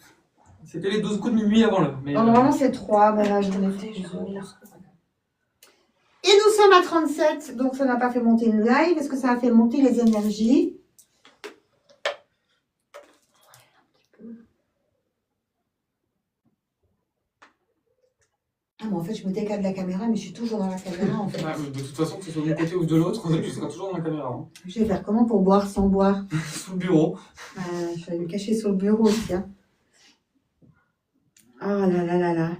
Speaker 4: C'était les 12 coups de minuit avant l'heure. Mais,
Speaker 2: Normalement, c'est 3, mais là, j'en ai fait plusieurs. Et nous sommes à 37, donc ça n'a pas fait monter une live. Est-ce que ça a fait monter les énergies? Ah, mais en fait, je me décale de la caméra, mais je suis toujours dans la caméra, en fait.
Speaker 4: de toute façon, que ce soit de mon côté ou de l'autre, tu seras toujours dans la caméra. Hein.
Speaker 2: Je vais faire comment pour boire sans boire?
Speaker 4: Sous le bureau.
Speaker 2: Je vais me cacher sur le bureau aussi. Hein. Oh là là là là.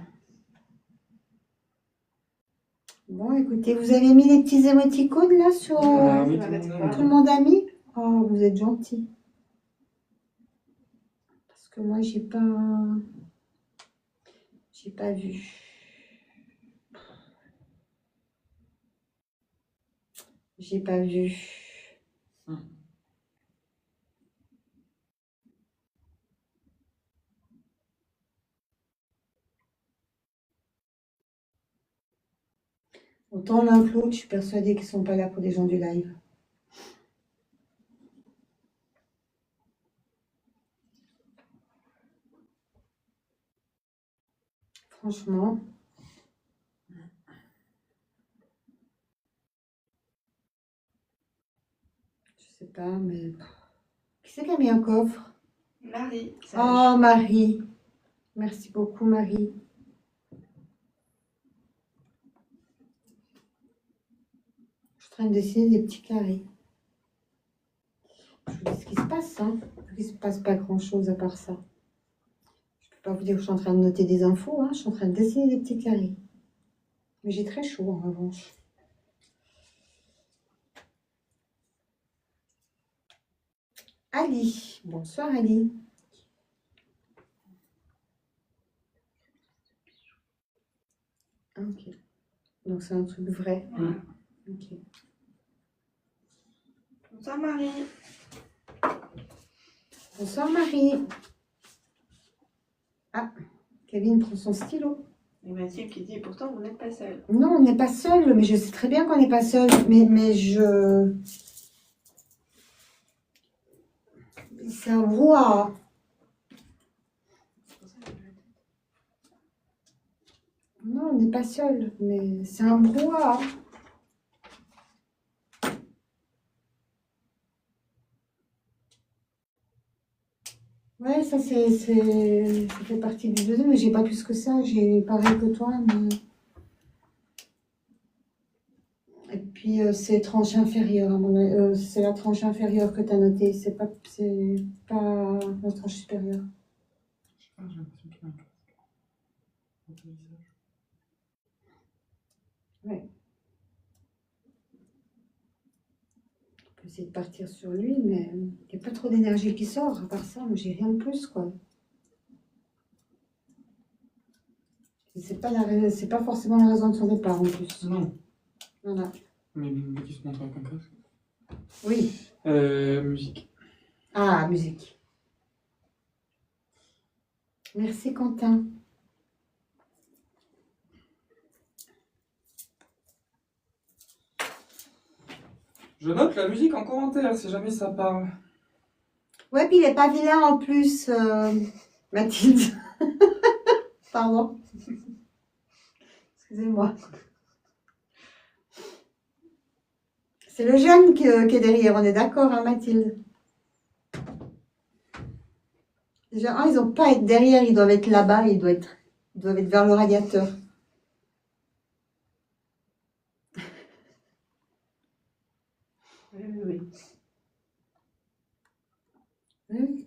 Speaker 2: Bon, écoutez, vous avez mis les petits émoticônes là sur...
Speaker 4: Ah oui,
Speaker 3: on va
Speaker 4: tout le
Speaker 3: mettre
Speaker 4: monde
Speaker 3: quoi
Speaker 4: a-
Speaker 2: Tout le monde a mis? Oh, vous êtes gentils. Parce que moi, j'ai pas... J'ai pas vu. J'ai pas vu. Autant l'un que l'autre, je suis persuadée qu'ils sont pas là pour des gens du live. Franchement. Je sais pas, mais... Qui c'est qui a mis un coffre?
Speaker 3: Marie.
Speaker 2: Oh, Marie. Merci beaucoup, Marie. Je suis en train de dessiner des petits carrés. Je vous dis ce qui se passe, hein. Il ne se passe pas grand-chose à part ça. Je ne peux pas vous dire que je suis en train de noter des infos, hein. Je suis en train de dessiner des petits carrés. Mais j'ai très chaud, en revanche. Ali. Bonsoir, Ali. Ok. Donc, c'est un truc vrai. Ok.
Speaker 3: Bonsoir Marie.
Speaker 2: Bonsoir, Marie. Ah, Kevin prend son stylo.
Speaker 3: Et Mathilde qui dit, pourtant vous n'êtes pas seule.
Speaker 2: Non, on n'est pas seul, mais je sais très bien qu'on n'est pas seul. Mais je... C'est un brouhaha. Non, on n'est pas seul, mais c'est un brouhaha. Ouais, ça fait partie du deuxième, mais j'ai pas plus que ça. J'ai pareil que toi, mais... Et puis c'est tranche inférieure, c'est la tranche inférieure que tu as notée, c'est pas la tranche supérieure.
Speaker 4: Je sais pas, j'ai l'impression qu'il y a un casque. Dans ton visage.
Speaker 2: Ouais. On peut essayer de partir sur lui, mais il n'y a pas trop d'énergie qui sort. À part ça, moi j'ai rien de plus, quoi. C'est pas forcément la raison de son départ en plus.
Speaker 4: Non.
Speaker 2: Voilà.
Speaker 4: Mais qui se montre avec un casque.
Speaker 2: Oui.
Speaker 4: Musique.
Speaker 2: Ah, musique. Merci Quentin.
Speaker 4: Je note la musique en commentaire si jamais ça parle.
Speaker 2: Ouais, puis il est pas vilain en plus, Mathilde. Pardon. Excusez-moi. C'est le jeune qui est derrière, on est d'accord, hein, Mathilde? Déjà, ils n'ont pas à être derrière, ils doivent être là-bas, ils doivent être vers le radiateur.
Speaker 3: Oui.
Speaker 2: Oui.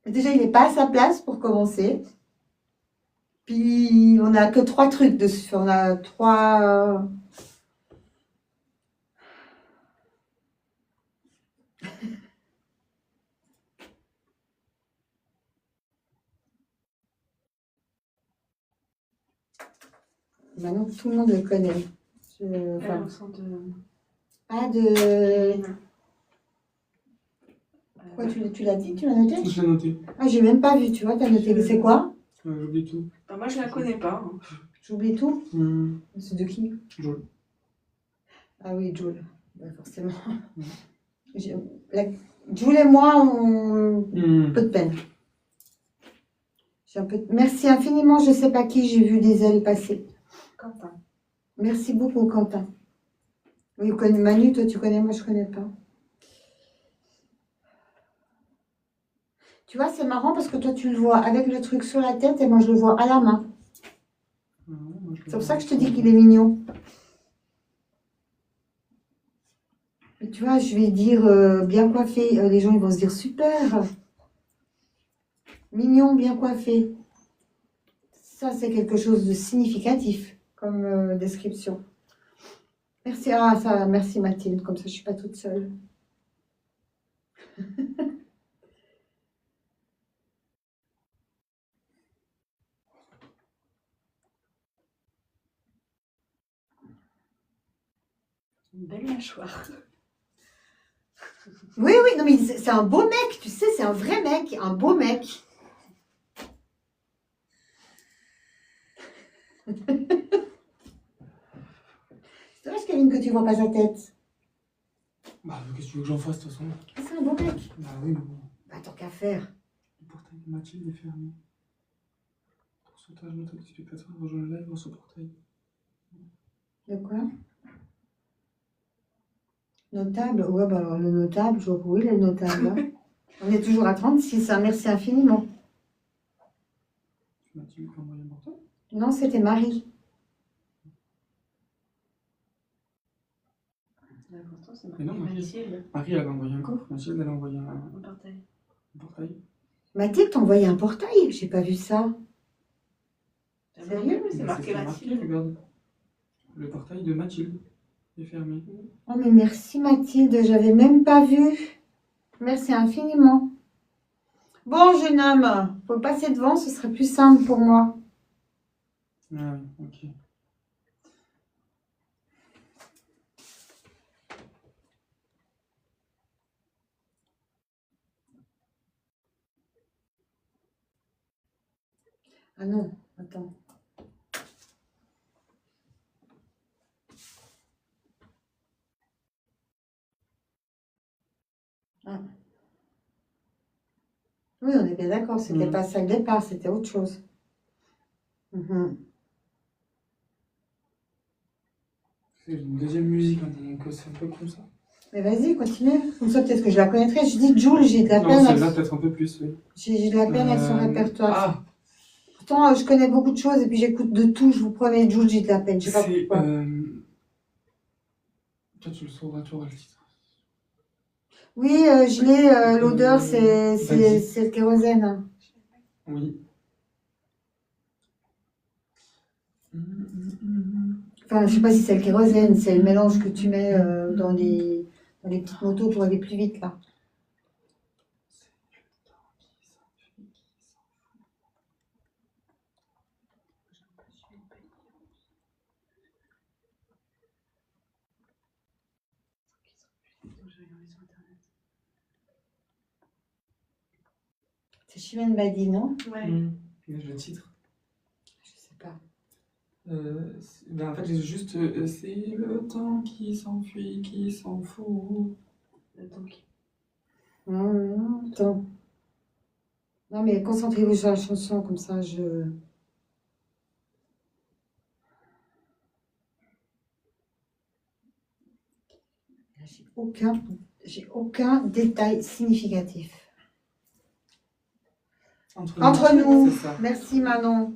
Speaker 2: Mais déjà, il n'est pas à sa place pour commencer. Puis, on n'a que 3 trucs dessus. On a 3... Maintenant, tout le monde le connaît. Enfin, pas de... Pourquoi tu l'as dit? Tu l'as noté?
Speaker 4: Je l'ai noté.
Speaker 2: Ah, j'ai même pas vu, tu vois, t'as noté. C'est quoi?
Speaker 4: J'oublie tout.
Speaker 3: Ah, moi je la connais pas. Hein.
Speaker 2: J'oublie tout.
Speaker 4: Mmh.
Speaker 2: C'est de qui?
Speaker 4: Joule.
Speaker 2: Ah oui, Jules. Bah, forcément. Jules et moi, on... peu de peine. Merci infiniment, je sais pas qui, j'ai vu des ailes passer.
Speaker 3: Quentin.
Speaker 2: Merci beaucoup, Quentin. Oui, vous connaissez Manu, toi tu connais, moi je connais pas. Tu vois, c'est marrant parce que toi tu le vois avec le truc sur la tête et moi je le vois à la main. C'est pour ça que je te dis qu'il est mignon. Et tu vois, je vais dire bien coiffé. Les gens ils vont se dire super. Mignon, bien coiffé. Ça, c'est quelque chose de significatif comme description. Merci, merci Mathilde, comme ça je ne suis pas toute seule.
Speaker 3: Une belle mâchoire.
Speaker 2: Oui, non mais c'est un beau mec, tu sais, c'est un vrai mec, un beau mec. C'est dommage, Kevin, que tu vois pas sa tête.
Speaker 4: Bah, qu'est-ce que tu veux que j'en fasse de toute façon?
Speaker 2: C'est un beau mec.
Speaker 4: Bah oui, mais bon.
Speaker 2: Bah, tant qu'à faire.
Speaker 4: Le portail de Mathilde est fermé. Pour sautage notable des spectateurs, rejoins le live grâce au portail.
Speaker 2: De quoi? Notable? Ouais, bah alors le notable, je vois que oui, le notable. Hein. On est toujours à 36, hein. Merci infiniment.
Speaker 1: Mathilde qui a envoyé un portable.
Speaker 2: Non, c'était Marie.
Speaker 3: L'important, c'est
Speaker 1: Mais non,
Speaker 3: marqué
Speaker 1: Marie.
Speaker 3: Mathilde.
Speaker 1: Marie, elle a envoyé un coffre. Mathilde, elle a envoyé
Speaker 3: Un portail.
Speaker 1: un portail.
Speaker 2: Mathilde, t'as envoyé un portail? J'ai pas vu ça. Sérieux?
Speaker 3: C'est
Speaker 1: Mais
Speaker 3: marqué Mathilde.
Speaker 1: regarde. Le portail de Mathilde est fermé.
Speaker 2: Oh, mais merci Mathilde, j'avais même pas vu. Merci infiniment. Bon, jeune homme, faut passer devant, ce serait plus simple pour moi.
Speaker 1: Ah oui, ok.
Speaker 2: Ah non, attends. Ah. Oui, on est bien d'accord, c'était pas ça le départ, c'était autre chose. Mhm.
Speaker 1: C'est une deuxième musique, hein, donc c'est un peu comme ça.
Speaker 2: Mais vas-y, continue. Comme ça, peut-être que je la connaîtrais. Je dis Jules, j'ai de la
Speaker 1: Non,
Speaker 2: peine.
Speaker 1: celle-là, peut-être un peu plus, oui.
Speaker 2: J'ai de la peine avec son répertoire.
Speaker 1: Ah,
Speaker 2: Pourtant, je connais beaucoup de choses et puis j'écoute de tout. Je vous promets, Jules, j'ai de la peine. Je sais pas
Speaker 1: c'est.
Speaker 2: pourquoi.
Speaker 1: Toi, tu le sauras, tu auras le titre.
Speaker 2: Oui, je l'ai. L'odeur, c'est
Speaker 1: Vas-y.
Speaker 2: le kérosène.
Speaker 1: Oui.
Speaker 2: Enfin, je sais pas si c'est le kérosène, c'est le mélange que tu mets dans les petites motos pour aller plus vite, là. C'est Chimène Badi, non?
Speaker 3: Ouais.
Speaker 1: Mais le titre.
Speaker 2: Je sais pas.
Speaker 1: Ben, en fait, j'ai juste. C'est le temps qui s'enfuit, qui s'en fout.
Speaker 3: Le temps qui.
Speaker 2: Non, attends. Non, mais concentrez-vous sur la chanson, comme ça, je... J'ai aucun détail significatif. Entre nous.
Speaker 1: C'est ça.
Speaker 2: Merci, Manon.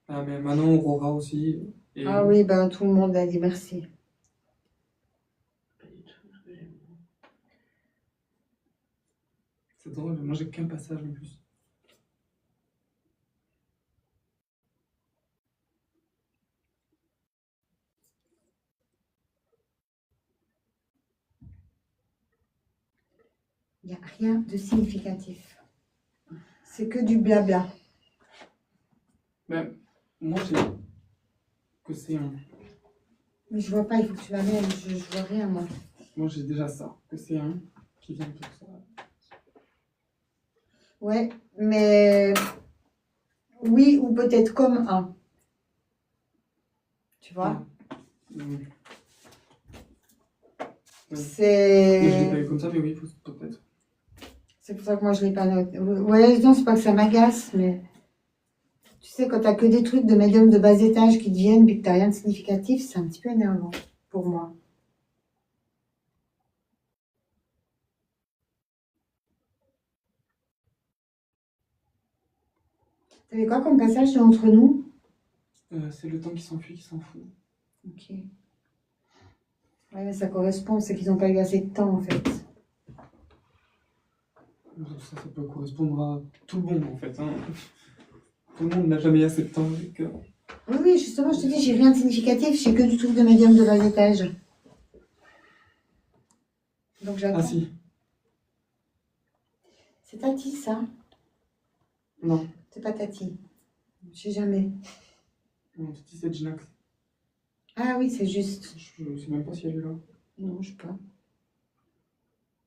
Speaker 1: Ah, mais Manon, Aurora aussi. Et
Speaker 2: Ah oui, ben tout le monde a dit merci.
Speaker 3: Pas du tout ce que j'aime.
Speaker 1: c'est drôle, moi j'ai qu'un passage en plus.
Speaker 2: Il n'y a rien de significatif. C'est que du blabla.
Speaker 1: Ben, moi j'ai que c'est un.
Speaker 2: Mais je vois pas, il faut que tu la mettes. Je vois rien, moi.
Speaker 1: Moi j'ai déjà ça, que c'est un qui vient pour ça.
Speaker 2: Ouais, mais oui, ou peut-être comme un. Tu vois?
Speaker 1: Oui. Mais je l'ai
Speaker 2: C'est...
Speaker 1: pas eu comme ça, mais oui, peut-être.
Speaker 2: C'est pour ça que moi, je l'ai pas noté. Ouais, non, c'est pas que ça m'agace, mais... Tu sais, quand t'as que des trucs de médium de bas étage qui te viennent, puis que t'as rien de significatif, c'est un petit peu énervant pour moi. T'avais quoi comme passage entre nous?
Speaker 1: C'est le temps qui s'enfuit, qui s'en fout.
Speaker 2: Ok. Ouais, mais ça correspond, c'est qu'ils n'ont pas eu assez de temps, en fait.
Speaker 1: Ça peut correspondre à tout le monde en fait. Hein. Tout le monde n'a jamais assez de temps. Donc,
Speaker 2: Oui, oui, justement, je te dis, j'ai rien de significatif, j'ai que du truc de médium de bas étage. Donc j'attends.
Speaker 1: Ah si,
Speaker 2: C'est Tati, ça?
Speaker 1: non.
Speaker 2: C'est pas Tati. Je sais jamais.
Speaker 1: Non, c'est Ginax.
Speaker 2: Ah oui, c'est juste.
Speaker 1: Je sais même pas si elle est là.
Speaker 2: Non, je sais pas.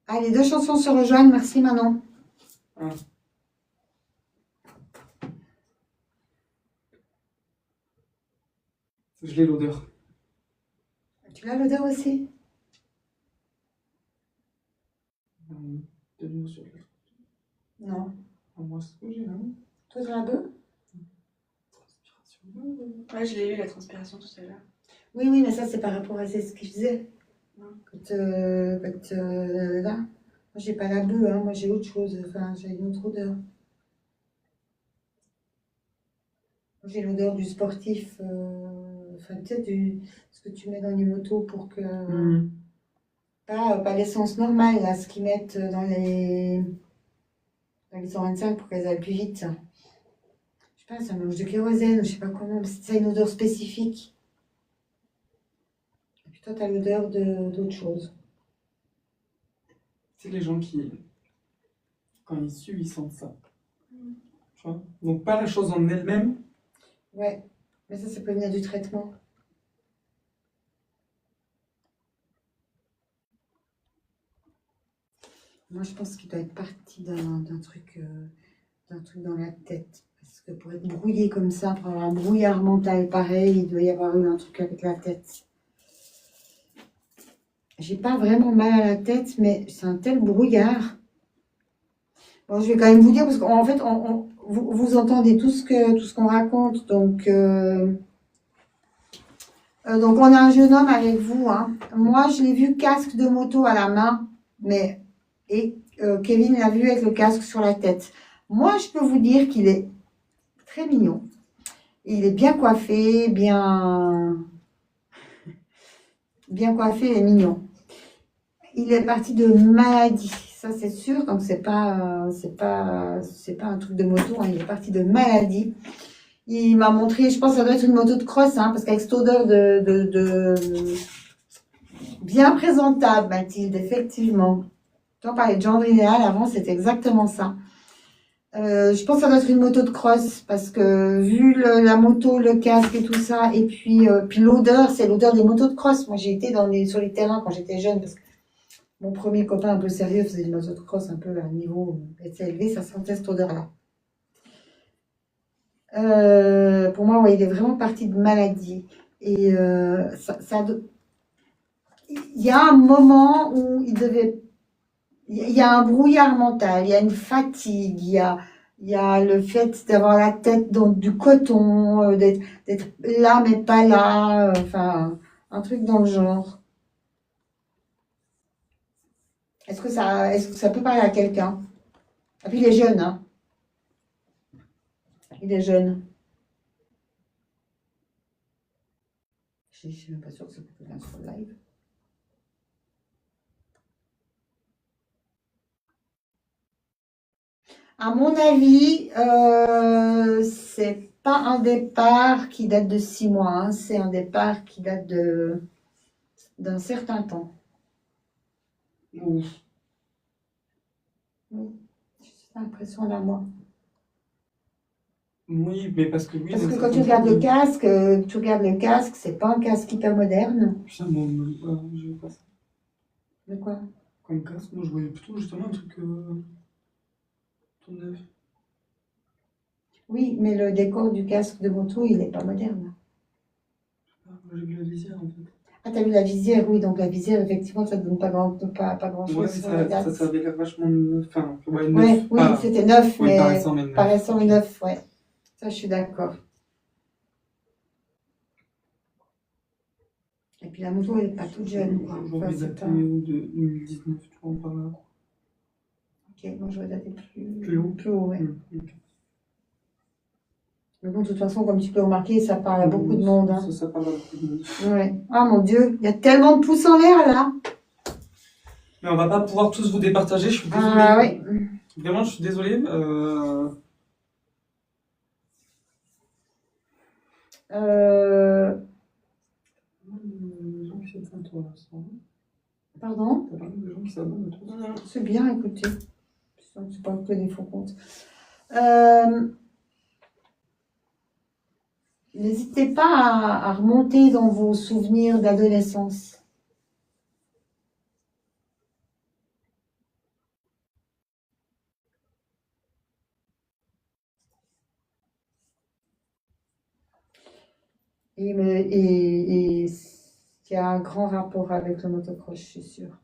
Speaker 2: Ah, les deux chansons se rejoignent, merci Manon.
Speaker 1: Ah. Je l'ai l'odeur.
Speaker 2: Tu l'as l'odeur aussi?
Speaker 1: De l'eau sur l'autre.
Speaker 2: Non.
Speaker 1: Ah, moi, c'est ce que j'ai là.
Speaker 2: Toi, tu l'as deux?
Speaker 1: Transpiration.
Speaker 3: Ouais, je l'ai eu la transpiration tout à l'heure.
Speaker 2: Oui, oui, mais ça, c'est par rapport à ce que je disais.
Speaker 3: Non.
Speaker 2: Là. j'ai pas la bœuf, hein. Moi j'ai autre chose, enfin j'ai une autre odeur. J'ai l'odeur du sportif, enfin tu sais, ce que tu mets dans les motos pour que... Pas l'essence normale, là, ce qu'ils mettent dans les 125 pour qu'elles aillent plus vite. Je sais pas, ça mélange de kérosène, je sais pas comment, mais ça a une odeur spécifique. Et puis toi, tu as l'odeur d'autre chose.
Speaker 1: C'est les gens qui, quand ils suent, ils sentent ça. Tu vois? Donc pas la chose en elle-même.
Speaker 2: Ouais, mais ça peut venir du traitement. Moi, je pense qu'il doit être parti d'un truc dans la tête. Parce que pour être brouillé comme ça, pour avoir un brouillard mental pareil, il doit y avoir eu un truc avec la tête. J'ai pas vraiment mal à la tête, mais c'est un tel brouillard. Bon, je vais quand même vous dire, parce qu'en fait, vous entendez tout ce qu'on raconte. Donc on a un jeune homme avec vous. Hein. Moi, je l'ai vu casque de moto à la main, et Kevin l'a vu avec le casque sur la tête. Moi, je peux vous dire qu'il est très mignon. Il est bien coiffé, bien coiffé et mignon. Il est parti de maladie, ça c'est sûr. Donc c'est pas un truc de moto. Hein. Il est parti de maladie. Il m'a montré, je pense que ça doit être une moto de cross, hein, parce qu'avec cette odeur de bien présentable, Mathilde, effectivement. Tu en parlais de genre idéal avant, c'était exactement ça. Je pense que ça doit être une moto de cross, parce que vu la moto, le casque et tout ça, et puis l'odeur, c'est l'odeur des motos de cross. Moi, j'ai été sur les terrains quand j'étais jeune, parce que mon premier copain un peu sérieux faisait des motos de cross un peu à un niveau assez élevé, ça sentait cette odeur-là. Pour moi, ouais, il est vraiment parti de maladie. Et il y a un moment où il y a un brouillard mental, il y a une fatigue, il y a le fait d'avoir la tête dans du coton, d'être là mais pas là, enfin, un truc dans le genre. Est-ce que ça peut parler à quelqu'un? Et puis il est jeune, hein. Il est jeune. Je suis même pas sûre que ça peut être sur le live. À mon avis, c'est pas un départ qui date de 6 mois, hein, c'est un départ qui date d'un certain temps.
Speaker 1: Oui.
Speaker 2: Oui, j'ai l'impression là, moi.
Speaker 1: Oui, mais parce que oui.
Speaker 2: Parce que quand tu regardes le casque, c'est pas un casque hyper moderne.
Speaker 1: Putain, moi, je veux pas ça.
Speaker 2: De quoi?
Speaker 1: Comme casque, moi je voyais plutôt justement un truc tout neuf.
Speaker 2: Oui, mais le décor du casque de moto, il n'est pas moderne.
Speaker 1: Moi j'ai vu la visière en fait.
Speaker 2: Ah, t'as vu la visière, oui, donc la visière, effectivement, ça ne donne pas grand-chose.
Speaker 1: Ouais,
Speaker 2: sur la date.
Speaker 1: ça avait l'air vachement neuf. Enfin, ouais,
Speaker 2: Ouais,
Speaker 1: neuf.
Speaker 2: oui, c'était neuf,
Speaker 1: Oui,
Speaker 2: mais
Speaker 1: paraissant
Speaker 2: mais neuf, ouais. Ça, je suis d'accord. Et puis la moto, elle n'est pas toute jeune, quoi. Enfin,
Speaker 1: Aujourd'hui,
Speaker 2: c'est
Speaker 1: daté
Speaker 2: pas...
Speaker 1: de 2019, tu vois, par là.
Speaker 2: Ok, moi, j'aurais daté
Speaker 1: Plus haut.
Speaker 2: Plus haut, ouais.
Speaker 1: Ok.
Speaker 2: Mais bon, de toute façon, comme tu peux remarquer, ça parle à beaucoup de monde. Hein.
Speaker 1: Ça parle à beaucoup de monde.
Speaker 2: Ouais. Ah, mon Dieu, il y a tellement de pouces en l'air, là.
Speaker 1: Mais on va pas pouvoir tous vous départager, je suis désolée.
Speaker 2: Ah, oui.
Speaker 1: Vraiment, je suis désolée. Les gens qui s'abonnent à toi, là, ça va?
Speaker 2: Pardon?
Speaker 1: T'as pas mal de gens qui s'abonnent à toi?
Speaker 2: Non, c'est bien, écoutez. C'est pas que des faux comptes. N'hésitez pas à remonter dans vos souvenirs d'adolescence. Et il y a un grand rapport avec le motocross, je suis sûre.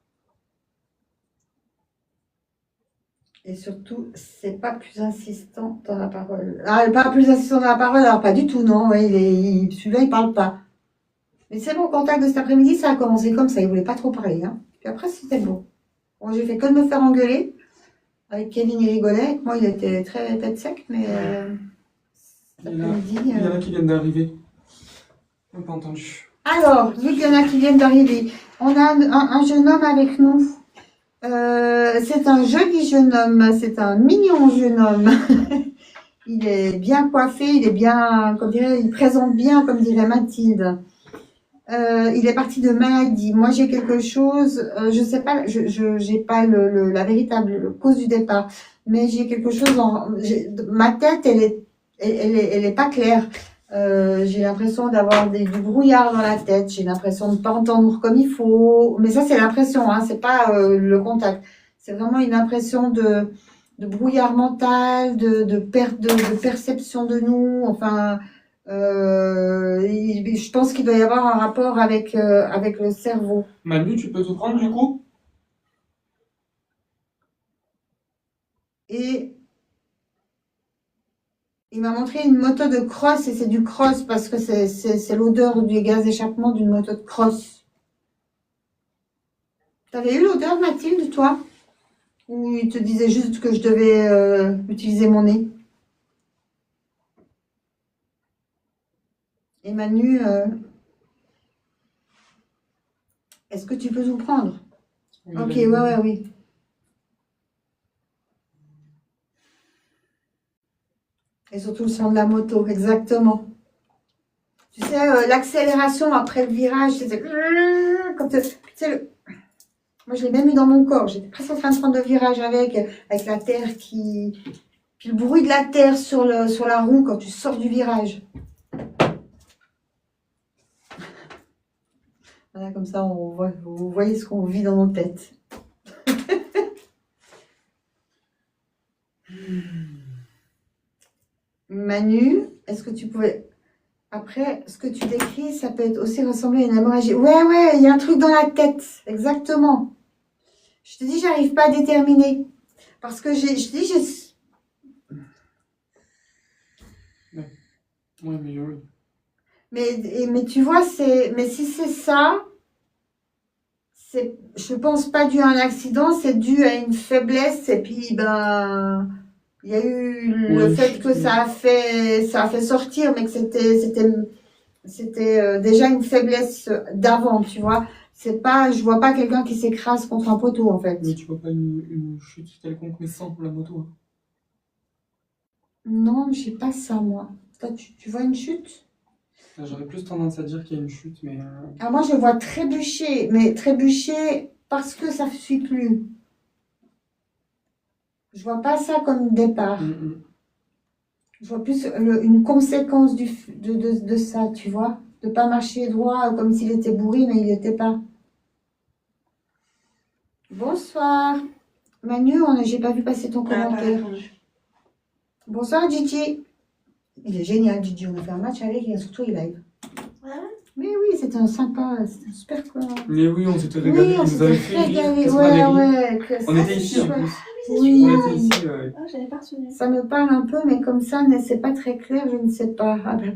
Speaker 2: Et surtout, c'est pas plus insistant dans la parole. Ah, pas plus insistant dans la parole, alors pas du tout, non. Ouais, celui-là, il parle pas. Mais c'est bon, contact de cet après-midi, ça a commencé comme ça. Il voulait pas trop parler. Hein. Puis après, c'était bon. Bon, j'ai fait que de me faire engueuler. Avec Kevin, il rigolait. Avec moi, il était très tête sec, mais cet après-midi.
Speaker 1: Il y en a qui viennent d'arriver. On n'a pas entendu.
Speaker 2: Alors, vu qu'il y en a qui viennent d'arriver, on a un jeune homme avec nous. C'est un joli jeune homme, c'est un mignon jeune homme. Il est bien coiffé, il est bien, comme dirait, il présente bien, comme dirait Mathilde. Il est parti de maladie. Moi, j'ai quelque chose, je sais pas, j'ai pas la véritable cause du départ, mais j'ai quelque chose ma tête, elle est pas claire. J'ai l'impression d'avoir du brouillard dans la tête. J'ai l'impression de ne pas entendre comme il faut. Mais ça, c'est l'impression, hein, c'est pas le contact. C'est vraiment une impression de brouillard mental, de perte de perception de nous. Enfin, je pense qu'il doit y avoir un rapport avec le cerveau.
Speaker 1: Manu, tu peux te prendre du coup?
Speaker 2: Et il m'a montré une moto de cross, et c'est du cross parce que c'est l'odeur du gaz d'échappement d'une moto de cross. T'avais eu l'odeur, Mathilde, toi? Ou il te disait juste que je devais utiliser mon nez? Et Manu, est-ce que tu peux tout prendre?
Speaker 1: Oui,
Speaker 2: Ok,
Speaker 1: Manu.
Speaker 2: oui. Et surtout le son de la moto, exactement. Tu sais, l'accélération après le virage, c'était comme tu sais, moi je l'ai même eu dans mon corps. J'étais presque en train de prendre le virage avec la terre puis le bruit de la terre sur la roue quand tu sors du virage. Voilà, comme ça, vous voyez ce qu'on vit dans nos têtes. Manu, est-ce que tu pouvais... Après, ce que tu décris, ça peut être aussi ressembler à une hémorragie. Ouais, il y a un truc dans la tête, exactement. Je te dis, j'arrive pas à déterminer. Parce que je te dis,
Speaker 1: Ouais, mais oui.
Speaker 2: mais tu vois, mais si c'est ça, je pense pas dû à un accident, c'est dû à une faiblesse, et puis, ben... Il y a eu le fait que ça a fait sortir, mais que c'était déjà une faiblesse d'avant, tu vois. Je vois pas quelqu'un qui s'écrase contre un poteau, en fait.
Speaker 1: Mais tu vois pas une chute quelconque, mais sans la moto. Hein.
Speaker 2: Non, j'ai pas ça, moi. Toi, tu vois une chute?
Speaker 1: J'aurais plus tendance à dire qu'il y a une chute, mais...
Speaker 2: Ah, moi, je vois trébucher, mais trébucher parce que ça ne suit plus. Je vois pas ça comme départ. Je vois plus une conséquence de ça, tu vois. De pas marcher droit comme s'il était bourré, mais il n'était pas. Bonsoir. Manu, j'ai pas vu passer ton commentaire. Bonsoir, Gigi. Il est génial, Gigi. On a fait un match avec et surtout il live.
Speaker 3: Ouais.
Speaker 2: Mais oui, c'était un sympa, c'était un super quoi.
Speaker 1: Mais oui, on s'était régalé.
Speaker 2: Oui, on
Speaker 1: ils nous avaient
Speaker 2: s'était
Speaker 1: fait rire.
Speaker 2: régalé.
Speaker 1: Qu'est-ce qu'on avait ri.
Speaker 2: Ouais.
Speaker 1: On était ici en plus.
Speaker 2: Oui.
Speaker 1: On était ici, ouais.
Speaker 3: Ah, j'avais pas retenu.
Speaker 2: Ça me parle un peu, mais comme ça, c'est pas très clair, je ne sais pas. Ah ben,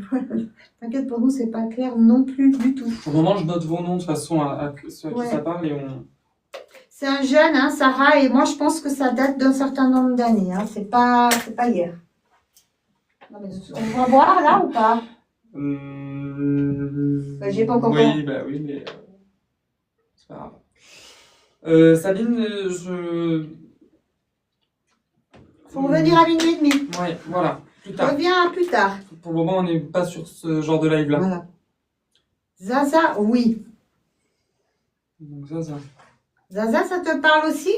Speaker 2: t'inquiète, pour nous, c'est pas clair non plus du tout.
Speaker 1: Pour le moment, je note vos noms de façon à ceux à qui
Speaker 2: Ouais.
Speaker 1: ça parle et on...
Speaker 2: C'est un jeune, hein, Sarah, et moi, je pense que ça date d'un certain nombre d'années. Hein. C'est pas hier. Non, mais on va voir là ou pas? J'ai pas encore
Speaker 1: Oui, bah oui, mais c'est pas grave. Sabine,
Speaker 2: Faut revenir à minuit et demi.
Speaker 1: Ouais, voilà, plus tard.
Speaker 2: Reviens plus tard.
Speaker 1: Pour le moment, on n'est pas sur ce genre de live-là.
Speaker 2: Voilà. Zaza, oui.
Speaker 1: Donc ça.
Speaker 2: Zaza, ça te parle aussi?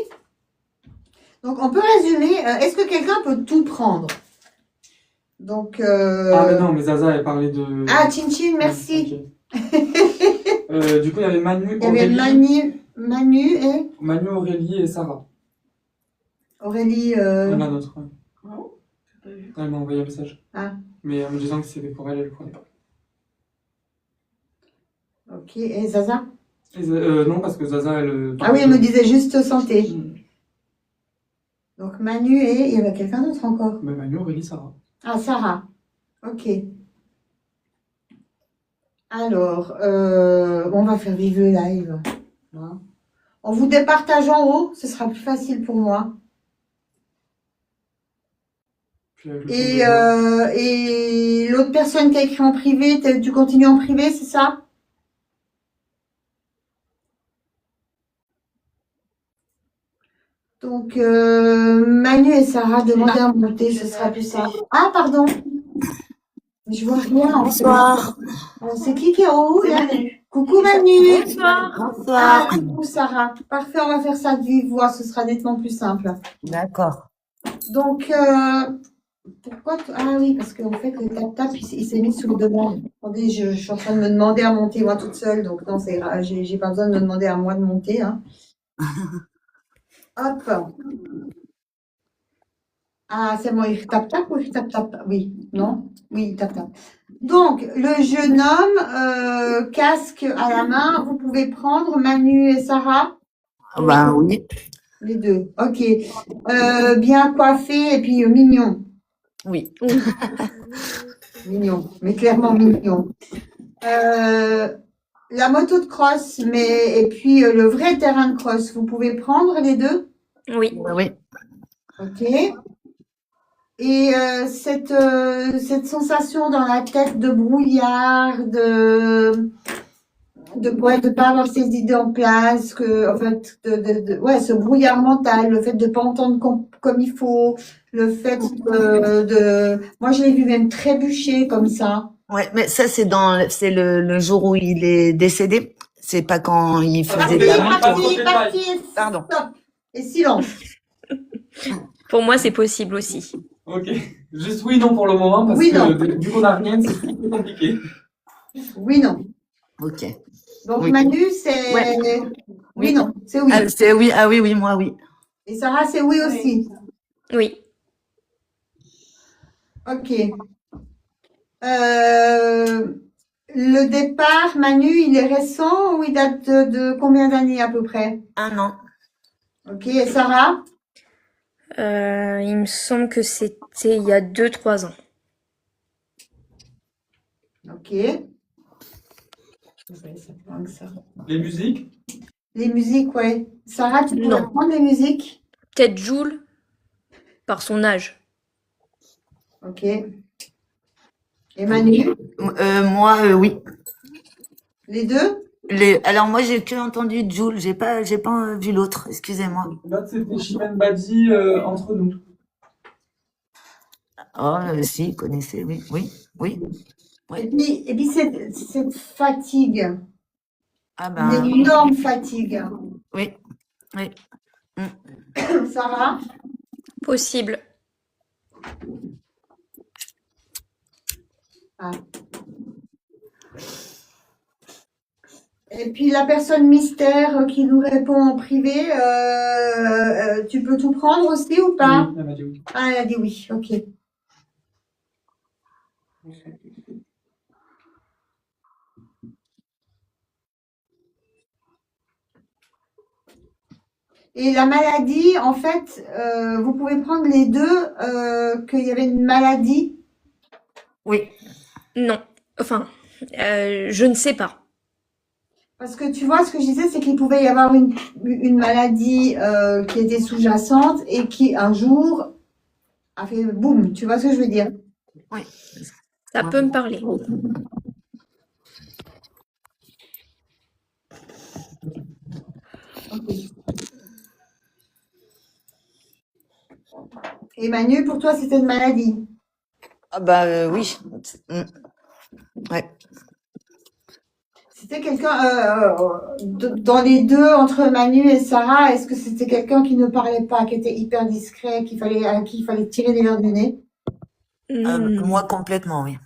Speaker 2: Donc, on peut résumer. Est-ce que quelqu'un peut tout prendre? Donc.
Speaker 1: Ah, mais non, mais Zaza, elle parlait de.
Speaker 2: Ah, Chin Chin, merci.
Speaker 1: Okay. Du coup, il y avait Manu,
Speaker 2: Il y avait
Speaker 1: Aurélie.
Speaker 2: Manu et
Speaker 1: Manu, Aurélie et Sarah.
Speaker 2: Aurélie.
Speaker 1: La nôtre. Ouais.
Speaker 3: Non, j'ai pas vu.
Speaker 1: Elle m'a envoyé un message.
Speaker 2: Ah.
Speaker 1: Mais en me disant que c'était pour elle, elle le prenait pas.
Speaker 2: Ok, et Zaza?
Speaker 1: Non, parce que Zaza, elle.
Speaker 2: Ah oui, elle me disait juste santé.
Speaker 1: Hmm.
Speaker 2: Donc Manu et il y avait quelqu'un d'autre encore.
Speaker 1: Mais Manu, Aurélie, Sarah.
Speaker 2: Ah, Sarah. Ok. Alors, on va faire vivre le live. Hein. On vous départage en haut, ce sera plus facile pour moi.
Speaker 4: Puis avec le tour de bras.
Speaker 2: Et l'autre personne qui a écrit en privé, tu continues en privé, c'est ça? Donc, Manu et Sarah, demandez à monter, ce sera plus simple. Ah, pardon. Je vois rien, en fait.
Speaker 5: Bonsoir.
Speaker 2: C'est qui est en haut, là? Coucou, Manu. Ah,
Speaker 5: Bonsoir.
Speaker 2: coucou, Sarah. Parfait, on va faire ça de vive voix, ce sera nettement plus simple.
Speaker 5: D'accord.
Speaker 2: Donc, pourquoi ah oui, parce qu'en fait, le tap-tap, il s'est mis sous le demande. Attendez, je suis en train de me demander à monter moi toute seule, donc non, j'ai pas besoin de me demander à moi de monter. Hein. Hop. Ah, c'est bon, il tap-tap ou il tap-tap? Oui, non? Oui, il tap-tap. Donc, le jeune homme, casque à la main, vous pouvez prendre Manu et Sarah,
Speaker 5: Ben oui.
Speaker 2: les deux. Ok. Bien coiffé et puis mignon.
Speaker 5: Oui.
Speaker 2: Mignon, mais clairement mignon. La moto de cross, et puis le vrai terrain de cross, vous pouvez prendre les deux?
Speaker 6: Oui.
Speaker 5: Oui.
Speaker 2: Ok. Et cette sensation dans la tête de brouillard, de pas avoir ses idées en place, en fait, ouais, ce brouillard mental, le fait de pas entendre comme il faut, le fait moi je l'ai vu même trébucher comme ça.
Speaker 5: Ouais, mais ça c'est le jour où il est décédé. C'est pas quand il faisait de
Speaker 4: des
Speaker 5: la
Speaker 4: amis,
Speaker 5: moto.
Speaker 4: pas trop de
Speaker 2: Parti,
Speaker 4: détails.
Speaker 5: Pardon.
Speaker 2: stop. Et silence.
Speaker 6: Pour moi, c'est possible aussi.
Speaker 4: Ok. Juste oui, non pour le moment, parce
Speaker 2: Oui,
Speaker 4: que
Speaker 2: non.
Speaker 4: vu qu'on n'a rien, c'est plus compliqué.
Speaker 2: Oui, non.
Speaker 5: Ok.
Speaker 2: Donc
Speaker 5: Oui.
Speaker 2: Manu, c'est
Speaker 5: Ouais.
Speaker 2: oui, non, c'est oui.
Speaker 5: Ah, c'est oui. Ah oui, oui, moi oui.
Speaker 2: Et Sarah, c'est oui aussi.
Speaker 6: Oui.
Speaker 2: Ok. Le départ, Manu, il est récent ou il date de combien d'années à peu près?
Speaker 5: 1 an.
Speaker 2: Ok. Et Sarah?
Speaker 6: Il me semble que c'était il y a 2-3 ans.
Speaker 2: Ok.
Speaker 4: Les musiques?
Speaker 2: Les musiques, ouais. Sarah, tu pourrais
Speaker 6: Non.
Speaker 2: prendre les musiques?
Speaker 6: Peut-être Jules, par son âge.
Speaker 2: Ok. Et Manu?
Speaker 5: Moi oui.
Speaker 2: Les deux?
Speaker 5: Alors moi j'ai que entendu Jules. J'ai pas vu l'autre. Excusez-moi.
Speaker 4: L'autre, c'était Chimène Badi, entre nous.
Speaker 5: Oh si, vous connaissez. Oui, oui, oui. Ouais.
Speaker 2: Et puis cette fatigue,
Speaker 5: Ah
Speaker 2: une
Speaker 5: ben
Speaker 2: énorme fatigue.
Speaker 5: oui, oui.
Speaker 2: Sarah?
Speaker 6: Possible.
Speaker 2: Ah. Et puis la personne mystère qui nous répond en privé, tu peux tout prendre aussi ou pas?
Speaker 4: Oui, elle m'a dit oui.
Speaker 2: Ah, elle a dit oui, ok. Et la maladie, en fait, vous pouvez prendre les deux, qu'il y avait une maladie.
Speaker 5: Oui.
Speaker 6: Non. Enfin, je ne sais pas.
Speaker 2: Parce que tu vois, ce que je disais, c'est qu'il pouvait y avoir une maladie qui était sous-jacente et qui, un jour, a fait boum. Tu vois ce que je veux dire?
Speaker 5: Oui.
Speaker 6: Ça peut me parler.
Speaker 2: Ok. Et Manu, pour toi, c'était une maladie?
Speaker 5: Ah bah oui. Ouais.
Speaker 2: C'était quelqu'un, dans les deux, entre Manu et Sarah, est-ce que c'était quelqu'un qui ne parlait pas, qui était hyper discret, à qui il fallait tirer les verres du nez?
Speaker 5: Moi complètement, oui.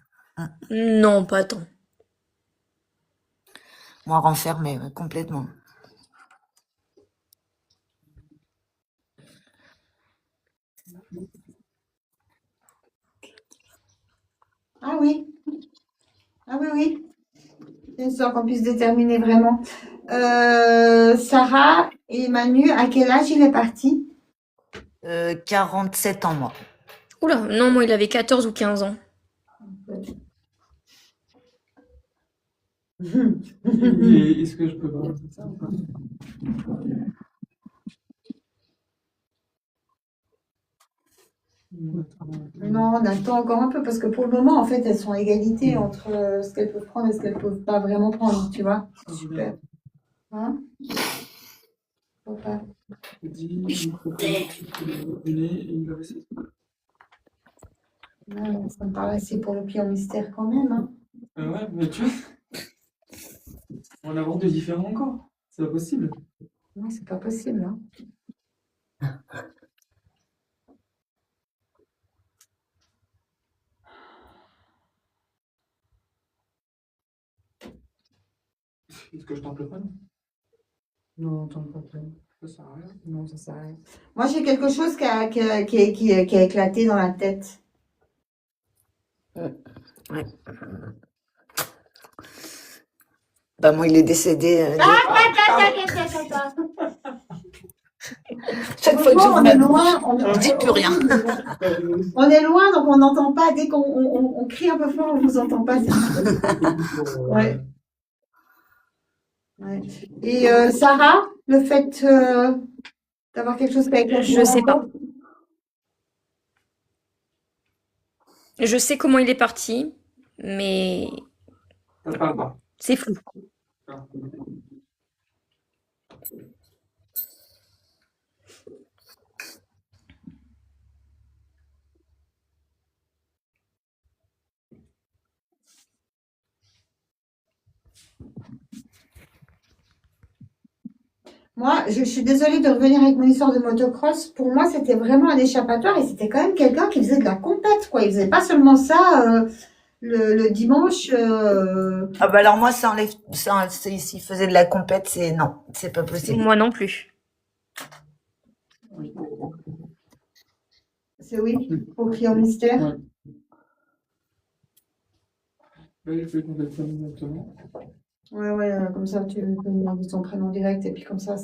Speaker 6: Non, pas tant.
Speaker 5: Moi renfermée, complètement.
Speaker 2: Ah oui. Ah oui, oui. Bien sûr qu'on puisse déterminer vraiment. Sarah et Manu, à quel âge il est parti?
Speaker 5: 47 ans, moi.
Speaker 6: Oula, non, moi, il avait 14 ou 15 ans.
Speaker 1: Est-ce que je peux voir ça ou pas?
Speaker 2: Non, on attend encore un peu parce que pour le moment, en fait, elles sont à égalité entre ce qu'elles peuvent prendre et ce qu'elles peuvent pas vraiment prendre, tu vois. C'est super. Hein? Faut pas.
Speaker 1: Il dit, il faut que et il avait ça.
Speaker 2: Ouais, ça me paraît assez pour le client mystère quand même, hein.
Speaker 1: Ouais, mais tu vois, on en avance de différents encore. C'est pas possible.
Speaker 2: Non, c'est pas possible, hein.
Speaker 1: Est-ce que je tente le prendre?
Speaker 2: Non, t'en pas plus.
Speaker 1: Ça sert à rien.
Speaker 2: Non, ça sert à rien. Moi, j'ai quelque chose qui a éclaté dans la tête.
Speaker 5: Ouais. Bah, moi, il est décédé. Chaque fois que
Speaker 2: Franchement, on est loin.
Speaker 5: je dis plus rien.
Speaker 2: On est loin, donc on n'entend pas. Dès qu'on crie un peu fort, on ne vous entend pas. Ouais. Ouais. Et Sarah, le fait d'avoir quelque chose qui a éclaté
Speaker 6: Je
Speaker 2: dans
Speaker 6: sais
Speaker 2: la
Speaker 6: pas.
Speaker 2: tête,
Speaker 6: Je sais comment il est parti, mais
Speaker 1: Ça parle pas.
Speaker 6: c'est flou.
Speaker 1: Ah.
Speaker 2: moi, je suis désolée de revenir avec mon histoire de motocross. Pour moi, c'était vraiment un échappatoire et c'était quand même quelqu'un qui faisait de la compète, quoi. Il faisait pas seulement ça le dimanche.
Speaker 5: Ah, bah, alors, moi, s'il faisait de la compète, non, c'est pas possible.
Speaker 6: Moi non plus.
Speaker 2: C'est oui, au client mystère.
Speaker 1: Ouais. Ouais, je vais contacter directement.
Speaker 2: Ouais, comme ça, tu peux demander son prénom direct et puis comme ça.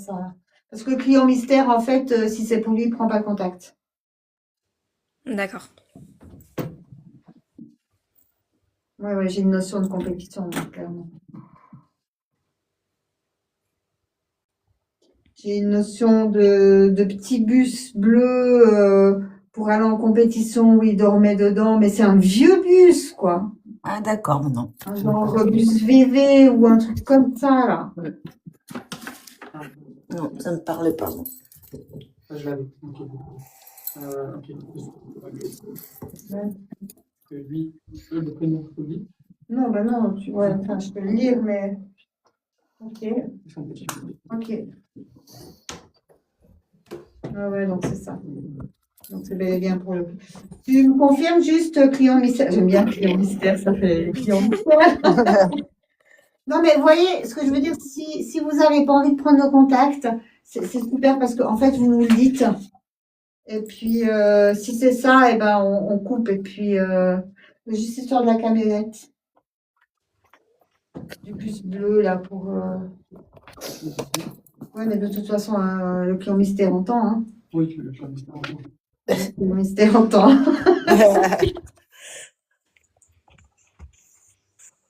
Speaker 2: Parce que le client mystère, en fait, si c'est pour lui, il prend pas contact.
Speaker 6: D'accord.
Speaker 2: Ouais, j'ai une notion de compétition, donc, clairement. J'ai une notion de petit bus bleu pour aller en compétition où il dormait dedans, mais c'est un vieux bus, quoi.
Speaker 5: Ah, d'accord, non.
Speaker 2: Un genre bus VV ou un truc comme ça, là.
Speaker 5: Non, ça me parle pas, moi.
Speaker 1: Ah, je l'avais. Ok. Ok.
Speaker 2: Ouais.
Speaker 1: Lui, le prénom de lui,
Speaker 2: Non, bah non, enfin, je peux le lire, mais. Ok,
Speaker 1: ils sont petits.
Speaker 2: ok. Ah ouais, donc c'est ça. Donc c'est bel et bien pour le coup. Tu me confirmes juste client mystère. J'aime bien client mystère, ça fait client mystère. Non, mais vous voyez, ce que je veux dire, si vous n'avez pas envie de prendre nos contacts, c'est super parce qu'en fait, vous nous le dites. Et puis, si c'est ça, eh ben, on coupe. Et puis, juste histoire de la camionnette. Du plus bleu, là, pour. Ouais, mais de toute façon, le client mystère entend, hein.
Speaker 1: Oui, le client mystère.
Speaker 2: Le client mystère entend.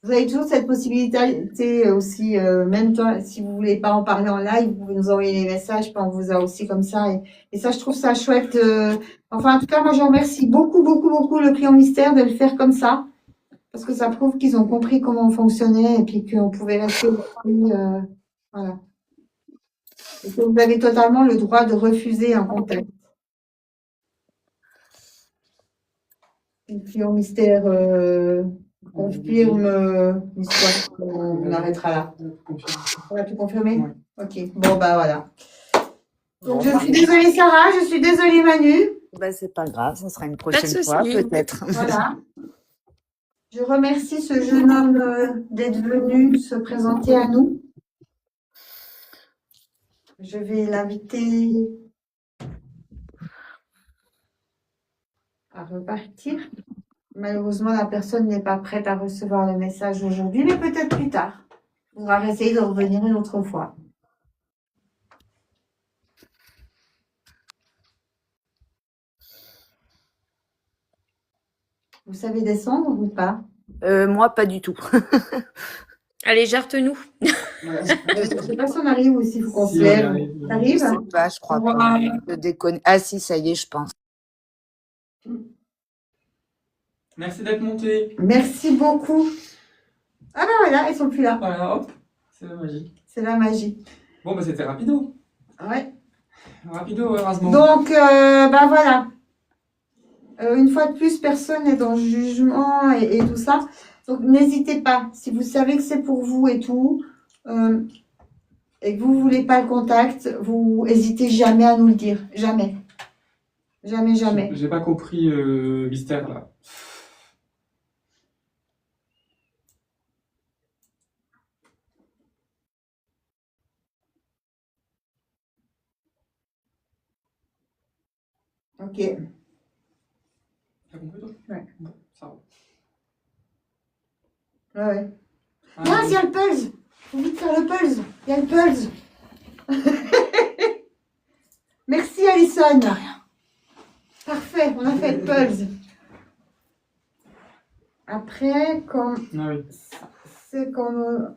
Speaker 2: Vous avez toujours cette possibilité aussi, même toi, si vous voulez pas en parler en live, vous pouvez nous envoyer des messages, puis on vous a aussi comme ça. Et ça, je trouve ça chouette. Enfin, en tout cas, moi, je remercie beaucoup, beaucoup, beaucoup le client mystère de le faire comme ça, parce que ça prouve qu'ils ont compris comment on fonctionnait et puis qu'on pouvait rester aussi, voilà. Et que vous avez totalement le droit de refuser un contact. Le client mystère confirme l'histoire. On arrêtera là. On va tout confirmer?
Speaker 1: Ouais.
Speaker 2: Ok. Bon, bah voilà. Donc, je suis désolée, Sarah. Je suis désolée, Manu.
Speaker 5: Bah, c'est pas grave, ça sera une
Speaker 6: Pas de
Speaker 5: prochaine fois,
Speaker 6: souci.
Speaker 5: peut-être.
Speaker 2: Voilà. Je remercie ce jeune homme d'être venu se présenter à nous. Je vais l'inviter à repartir. Malheureusement, la personne n'est pas prête à recevoir le message aujourd'hui, mais peut-être plus tard. On va essayer de revenir une autre fois. Vous savez descendre ou pas?
Speaker 5: Moi, pas du tout.
Speaker 6: Allez, jarte-nous.
Speaker 2: Je sais pas si on arrive ou s'il faut qu'on se
Speaker 1: Si, on y
Speaker 2: lève.
Speaker 1: arrive.
Speaker 5: Je
Speaker 2: T'arrives?
Speaker 5: sais pas, je crois pas.
Speaker 1: Voilà.
Speaker 5: Je déconne. Ah si, ça y est, je pense.
Speaker 1: Merci d'être monté.
Speaker 2: Merci beaucoup. Ah ben voilà, ils sont plus là.
Speaker 1: Voilà, hop, c'est la magie.
Speaker 2: C'est la magie.
Speaker 1: Bon, bah c'était rapido.
Speaker 2: Ouais.
Speaker 1: Rapido, heureusement.
Speaker 2: Donc, bah voilà. Une fois de plus, personne n'est dans le jugement et tout ça. Donc, n'hésitez pas. Si vous savez que c'est pour vous et tout, et que vous voulez pas le contact, vous hésitez jamais à nous le dire. Jamais. Jamais, jamais.
Speaker 1: J'ai pas compris mystère là.
Speaker 2: Ok.
Speaker 1: T'as compris toi?
Speaker 2: Ouais.
Speaker 1: Bon, ça va.
Speaker 2: Ouais, ouais.
Speaker 1: Ah,
Speaker 2: Mince, il y
Speaker 1: oui.
Speaker 2: a le pulse. Faut vite faire le pulse. Il y a le pulse. Merci, Alison. Parfait, on a fait le pulse. Après, comme
Speaker 1: Ah oui.
Speaker 2: c'est comme...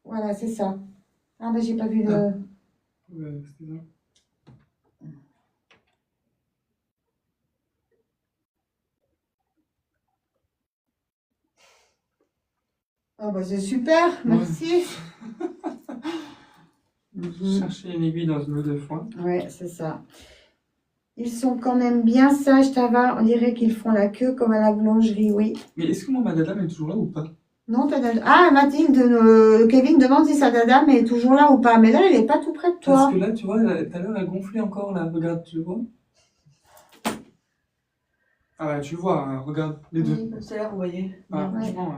Speaker 2: voilà, c'est ça. Ah ben, j'ai pas vu le...
Speaker 1: Ouais, c'était ça.
Speaker 2: Ah bah c'est super, merci.
Speaker 1: Chercher une aiguille dans une eau de foin.
Speaker 2: Ouais, c'est ça. Ils sont quand même bien sages, Tava. On dirait qu'ils font la queue comme à la boulangerie, oui.
Speaker 1: Mais est-ce que mon madame est toujours là ou pas?
Speaker 2: Non, ta dada... Ah, Mathilde, Kevin demande si sa dada est toujours là ou pas. Mais là, elle est pas tout près de toi.
Speaker 1: Parce que là, tu vois, tout à l'heure, elle gonflait encore là. Regarde, tu le vois? Ah ouais, tu le vois, hein, regarde les deux.
Speaker 3: Oui, tout à l'heure, vous voyez.
Speaker 1: Ah,
Speaker 2: Ouais.
Speaker 1: franchement,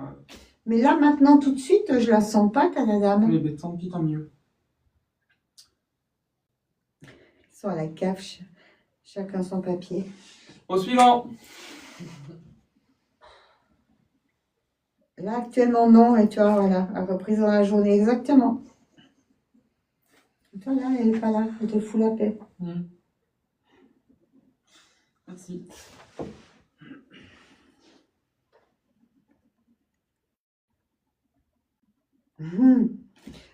Speaker 2: Mais là, maintenant, tout de suite, je la sens pas, ta dada.
Speaker 1: mais ben, tant pis, tant mieux.
Speaker 2: Ils sont à la cave, chacun son papier.
Speaker 1: Au suivant.
Speaker 2: Là, actuellement, non. Et tu vois, voilà, à reprise dans la journée, exactement. Toi, là, elle est pas là. Elle te fout la paix.
Speaker 1: Merci.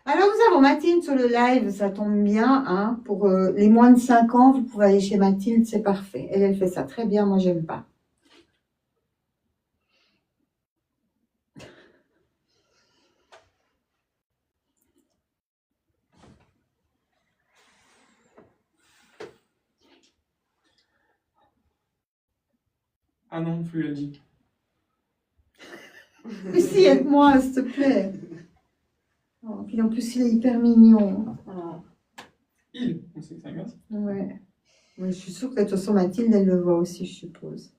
Speaker 2: Alors, nous avons Mathilde sur le live, ça tombe bien. Hein, pour les moins de 5 ans, vous pouvez aller chez Mathilde, c'est parfait. Elle fait ça très bien, moi, j'aime pas.
Speaker 1: Ah non, plus, elle dit.
Speaker 2: Mais si, aide-moi, s'il te plaît. Oh, puis en plus, il est hyper mignon.
Speaker 1: On sait que c'est un gosse.
Speaker 2: Ouais. Ouais, je suis sûre que de toute façon, Mathilde, elle le voit aussi, je suppose.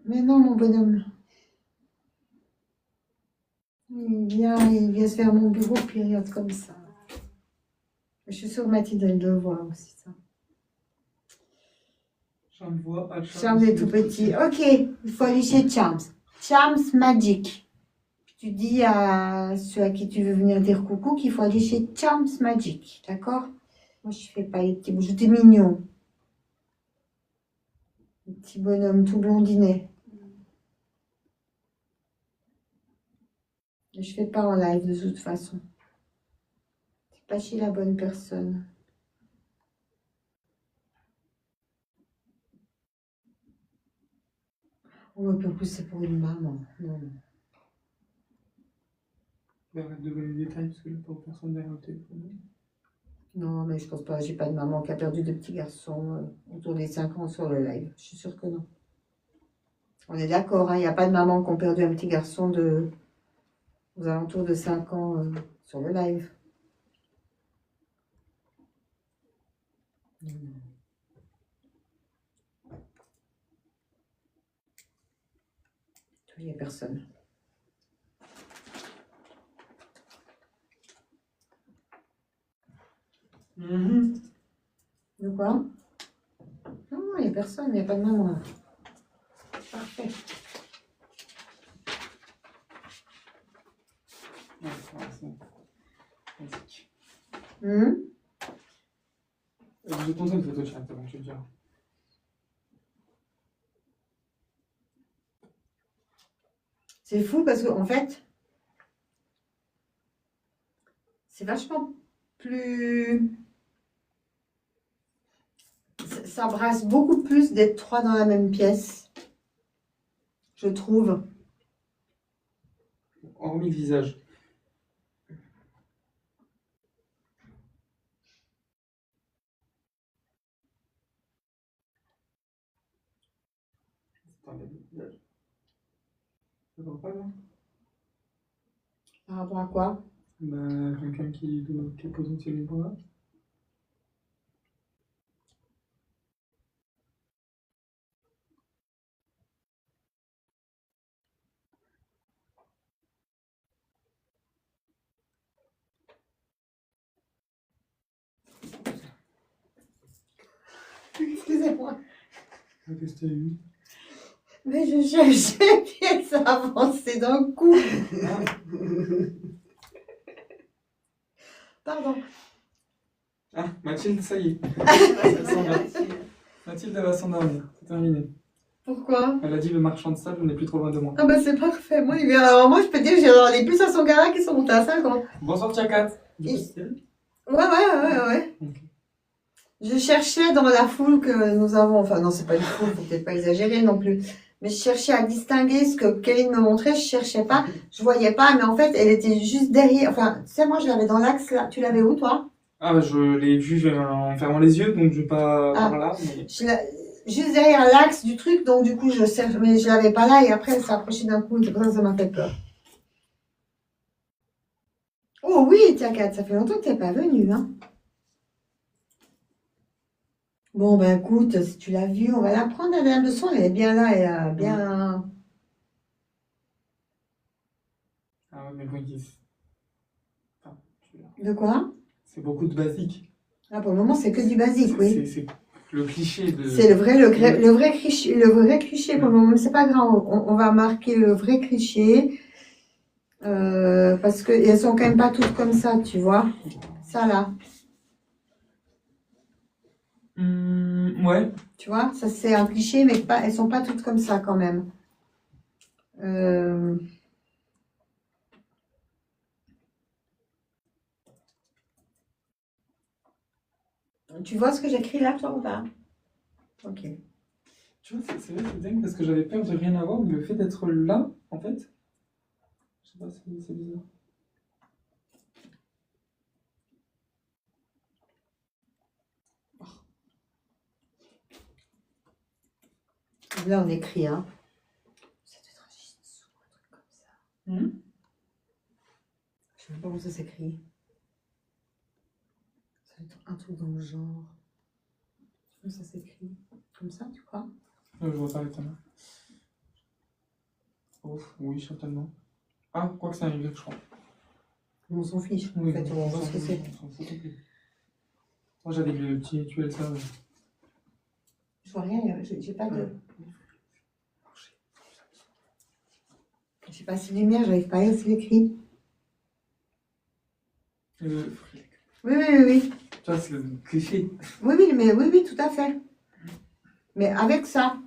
Speaker 2: Mais non, mon bonhomme. Il vient se faire mon bureau, puis il regarde comme ça. Je suis sûre que Mathilde, elle le voit aussi, ça.
Speaker 1: J'en vois.
Speaker 2: Charms est tout petit. Ok, il faut aller chez Charms. Charms Magic. Tu dis à ceux à qui tu veux venir dire coucou qu'il faut aller chez Charms Magic. D'accord? Moi, je fais pas les petits boujoux. T'es mignon. Le petit bonhomme tout blondinet. Je fais pas en live de toute façon. C'est pas chez la bonne personne. Oh, et puis en plus, c'est pour une maman. Non, non.
Speaker 1: Arrête de donner des détails parce que j'ai pas personne derrière le téléphone.
Speaker 2: Non, mais je pense pas. J'ai pas de maman qui a perdu de petits garçons autour des 5 ans sur le live. Je suis sûre que non. On est d'accord, hein, il n'y a pas de maman qui a perdu un petit garçon aux alentours de 5 ans sur le live. Non, non. Il n'y a personne. De quoi? Non, il n'y a personne, il n'y a pas de maman là. Parfait.
Speaker 1: Ouais, c'est basique. Je te une photo de chat, je vais te dire.
Speaker 2: C'est fou parce qu'en fait, c'est vachement plus... Ça brasse beaucoup plus d'être 3 dans la même pièce, je trouve.
Speaker 1: Hormis le visage. T'enlèves le visage. Ça va pas, là?
Speaker 2: Par rapport à quoi?
Speaker 1: Bah, quelqu'un qui est potentiellement là.
Speaker 2: Excusez-moi.
Speaker 1: Qu'est-ce que t'as eu?
Speaker 2: Mais je cherchais, puis ça avançait d'un coup. Pardon.
Speaker 1: Ah, Mathilde, ça y est. Elle s'endort. Mathilde, elle va s'endormir. C'est terminé.
Speaker 2: Pourquoi?
Speaker 1: Elle a dit le marchand de sable n'est plus trop loin de moi.
Speaker 2: Ah bah c'est parfait. Moi, alors, moi je peux te dire, j'ai des puces à son gara qui sont montées à 5 ans.
Speaker 1: Bonsoir, Tchakat. Du coup,
Speaker 2: Et-
Speaker 1: c'est elle?
Speaker 2: Ouais.
Speaker 1: Ok.
Speaker 2: Je cherchais dans la foule que nous avons, enfin non, c'est pas une foule, faut peut-être pas exagérer non plus, mais je cherchais à distinguer ce que Kevin me montrait, je cherchais pas, je voyais pas, mais en fait, elle était juste derrière, enfin, tu sais, moi je l'avais dans l'axe là, tu l'avais où toi?
Speaker 1: Ah, bah, je l'ai vu en fermant les yeux, donc je vais pas
Speaker 2: Ah.
Speaker 1: par là. Mais...
Speaker 2: Juste derrière l'axe du truc, donc du coup, mais je l'avais pas là, et après, elle s'est approchée d'un coup, c'est pour ça que ça m'a fait peur. Oh oui, Tiakat, ça fait longtemps que t'es pas venu, hein. Bon, ben écoute, si tu l'as vue, on va la prendre, la dernière leçon, elle est bien là, elle a bien...
Speaker 1: Ah ouais, mais bon, enfin,
Speaker 2: De quoi?
Speaker 1: c'est beaucoup de basique.
Speaker 2: Ah, pour le moment, c'est que du basique, oui.
Speaker 1: C'est le cliché de...
Speaker 2: C'est le vrai cliché pour le moment, mais c'est pas grave, on va marquer le vrai cliché, parce que elles sont quand même pas toutes comme ça, tu vois. Ça là,
Speaker 1: Ouais.
Speaker 2: tu vois, ça c'est un cliché, mais pas, elles sont pas toutes comme ça quand même. Tu vois ce que j'écris là, toi, ou pas? Ok.
Speaker 1: Tu vois, c'est vrai, c'est dingue parce que j'avais peur de rien avoir, mais le fait d'être là, en fait, je sais pas, c'est bizarre.
Speaker 2: Là, on écrit, hein. Ça doit être un shih-tzu, un truc comme ça. Je sais même pas où ça s'écrit. Ça doit être un truc dans le genre. Comment ça s'écrit? Comme ça, tu crois?
Speaker 1: Je vois pas les main. Ouf, oui, certainement. Ah, quoi que c'est un Y, je crois.
Speaker 2: On s'en fiche.
Speaker 1: Oui,
Speaker 2: En fait, on voit ce que c'est.
Speaker 1: on s'en fout complet. Moi, j'avais le petit rituel, ça.
Speaker 2: Je vois rien, j'ai pas de. J'ai pas assez de lumière, j'arrive pas à lire ce qu'il écrit. Oui.
Speaker 1: Tu vois, c'est le cliché.
Speaker 2: Oui, tout à fait. Mais avec ça.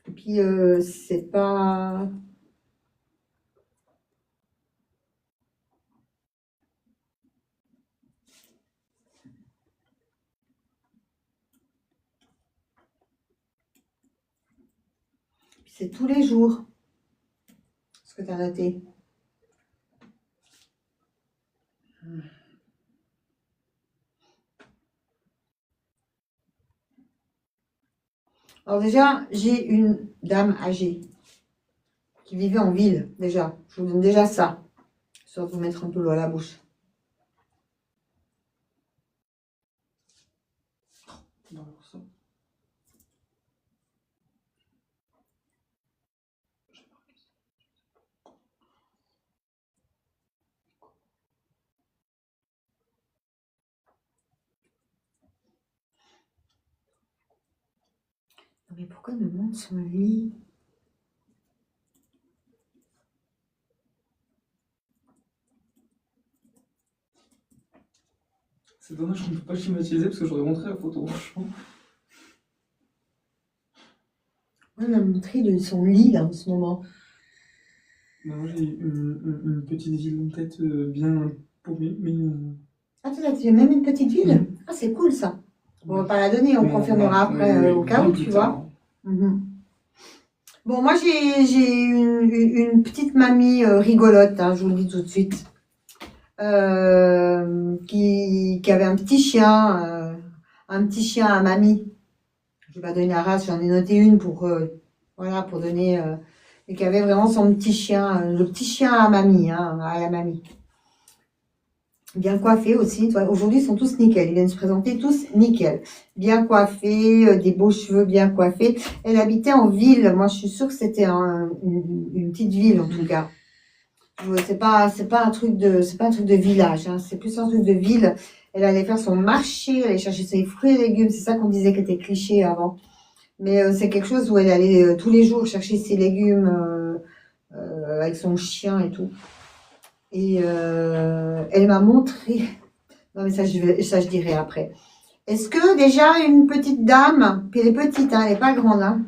Speaker 2: Et puis, c'est pas. C'est tous les jours. Ce que tu as noté. Alors déjà, j'ai une dame âgée qui vivait en ville, déjà. Je vous donne déjà ça. Histoire de vous mettre un peu l'eau à la bouche. Non mais pourquoi me montre son lit?
Speaker 1: C'est dommage qu'on ne peut pas schématiser parce que j'aurais montré la photo, franchement.
Speaker 2: On a montré son lit là en ce moment.
Speaker 1: Bah, moi, j'ai une petite ville en tête bien paumée, mais.
Speaker 2: Ah, tu as même une petite ville?
Speaker 1: Mhm.
Speaker 2: Ah, c'est cool ça. On va pas la donner, on
Speaker 1: Non,
Speaker 2: confirmera
Speaker 1: non,
Speaker 2: après
Speaker 1: oui,
Speaker 2: au cas
Speaker 1: bien
Speaker 2: où,
Speaker 1: plus
Speaker 2: tu
Speaker 1: tard.
Speaker 2: vois. Mhm. Bon, moi j'ai une petite mamie rigolote, hein, je vous le dis tout de suite, qui avait un petit chien à mamie. Je vais pas donner la race, j'en ai noté une pour voilà pour donner, et qui avait vraiment son petit chien, le petit chien à mamie, hein, à la mamie. Bien coiffés aussi. Aujourd'hui, ils sont tous nickel. Ils viennent se présenter tous nickel. Bien coiffés, des beaux cheveux bien coiffés. Elle habitait en ville. Moi, je suis sûre que c'était une petite ville, en tout cas. C'est pas un truc de village, hein. C'est plus un truc de ville. Elle allait faire son marché, elle allait chercher ses fruits et légumes. C'est ça qu'on disait qui était cliché avant. Mais c'est quelque chose où elle allait tous les jours chercher ses légumes avec son chien et tout. Et elle m'a montré. Non, mais ça, je dirai après. Est-ce que déjà une petite dame, puis elle est petite, hein, elle n'est pas grande, hein,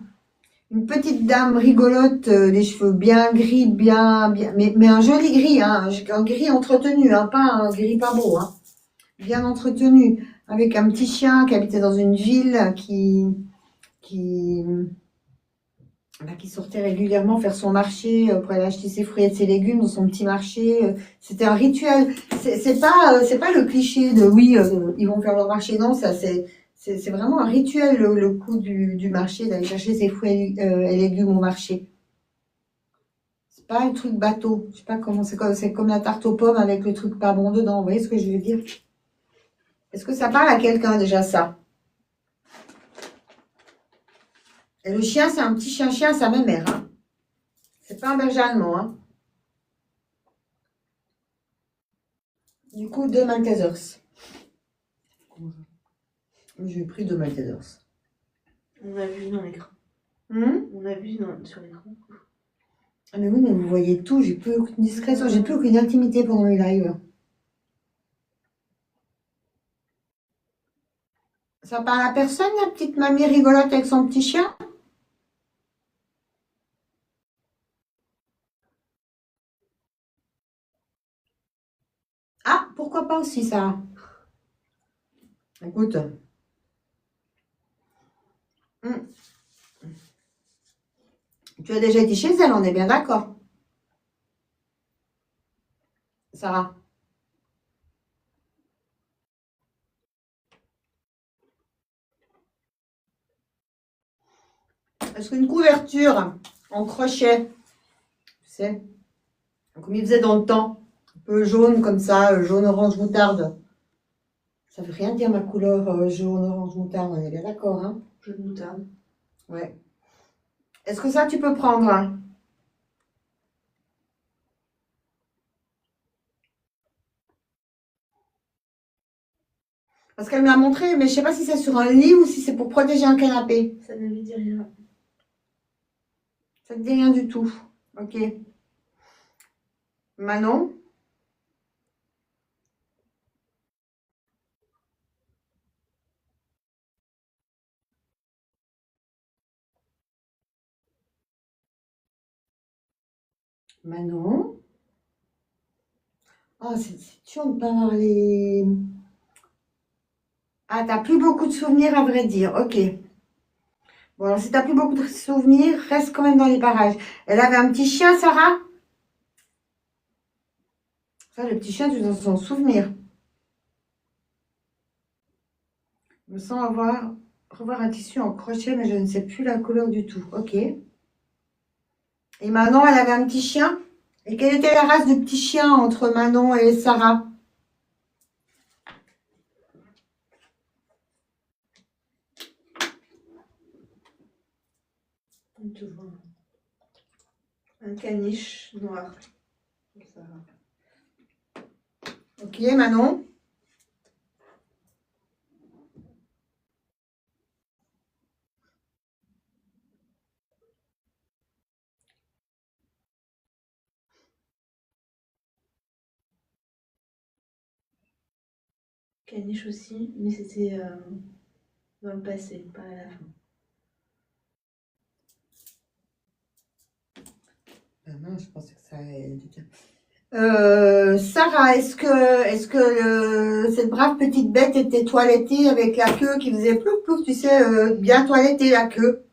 Speaker 2: une petite dame rigolote, les cheveux bien gris, bien, mais un joli gris, hein, un gris entretenu, hein, pas un gris pas beau, hein, bien entretenu, avec un petit chien qui habitait dans une ville qui, qui sortait régulièrement faire son marché pour aller acheter ses fruits et ses légumes dans son petit marché. C'était un rituel. C'est pas le cliché de oui, ils vont faire leur marché. Non, ça c'est vraiment un rituel le coup du marché, d'aller chercher ses fruits et légumes au marché. C'est pas un truc bateau. Je sais pas comment c'est comme la tarte aux pommes avec le truc pas bon dedans. Vous voyez ce que je veux dire? Est-ce que ça parle à quelqu'un déjà ça? Et le chien, c'est un petit chien à sa même mère, hein. C'est pas un berger allemand, hein. Du coup, 2 Maltesers. J'ai pris 2 Maltesers.
Speaker 3: On a vu dans l'écran. On a vu sur l'écran.
Speaker 2: Ah mais oui, mais vous voyez tout, j'ai plus aucune discrétion, j'ai plus aucune intimité pendant les lives. Ça parle à personne, la petite mamie rigolote avec son petit chien? Ah, pourquoi pas aussi ça? Écoute. Tu as déjà été chez elle, on est bien d'accord, Sarah? Est-ce qu'une couverture en crochet, tu sais, comme il faisait dans le temps, un peu jaune comme ça, jaune orange moutarde. Ça veut rien dire ma couleur jaune orange moutarde, on est bien d'accord, hein?
Speaker 3: Jaune moutarde.
Speaker 2: Ouais. Est-ce que ça tu peux prendre, hein? Parce qu'elle me l'a montré, mais je sais pas si c'est sur un lit ou si c'est pour protéger un canapé.
Speaker 3: Ça ne lui dit rien.
Speaker 2: Ça te dit rien du tout. Ok. Manon? Manon? Ah, c'est chiant de pas avoir les... Ah, t'as plus beaucoup de souvenirs à vrai dire. Ok. Bon, alors si t'as plus beaucoup de souvenirs, reste quand même dans les parages. Elle avait un petit chien, Sarah? Ça, le petit chien, tu dois s'en souvenir. Je me sens revoir un tissu en crochet, mais je ne sais plus la couleur du tout. Ok. Et Manon, elle avait un petit chien? Et quelle était la race de petit chien entre Manon et Sarah?
Speaker 3: Toujours un caniche noir. Ça va.
Speaker 2: Ok, Manon?
Speaker 3: Caniche aussi, mais c'était dans le passé, pas à la fin.
Speaker 2: Ah non, je pensais que ça allait dire. Sarah, est-ce que cette brave petite bête était toilettée avec la queue qui faisait plouf plouf, tu sais, bien toilettée la queue?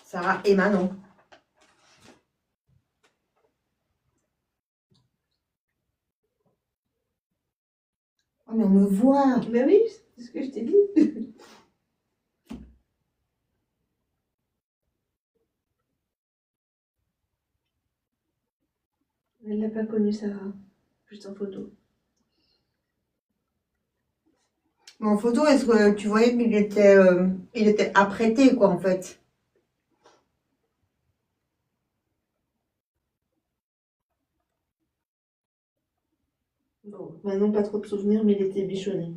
Speaker 2: Sarah et Manon. Oh, mais on me voit.
Speaker 3: Ben oui, c'est ce que je t'ai dit. Elle l'a pas connue, Sarah. Juste en photo.
Speaker 2: Mais en photo, est-ce que tu voyais qu'il il était apprêté, quoi, en fait?
Speaker 3: Bon, maintenant pas trop de souvenirs, mais il était bichonné.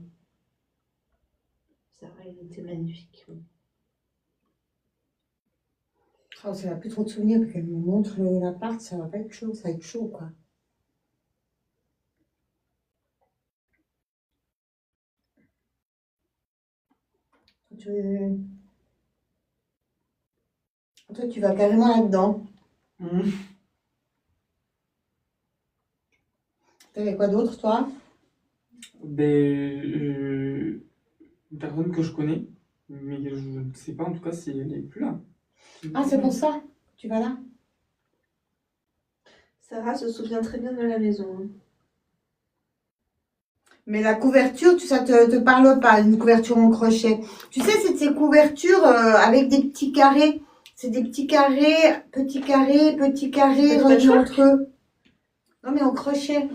Speaker 3: Sarah, il était magnifique.
Speaker 2: Oh, ça n'a plus trop de souvenirs, parce qu'elle me montre l'appart, ça va pas être chaud, ça va être chaud, quoi. Tu... Toi, tu vas carrément là-dedans. T'avais quoi d'autre, toi?
Speaker 1: Ben, une personne que je connais, mais je ne sais pas en tout cas si elle est plus là.
Speaker 2: Ah, c'est pour ça? Tu vas là?
Speaker 3: Sarah se souvient très bien de la maison. Hein.
Speaker 2: Mais la couverture, ça te parle pas, une couverture en crochet. Tu sais, c'est de ces couvertures avec des petits carrés. C'est des petits carrés, petits carrés, petits carrés reliés entre eux. Non, mais en crochet.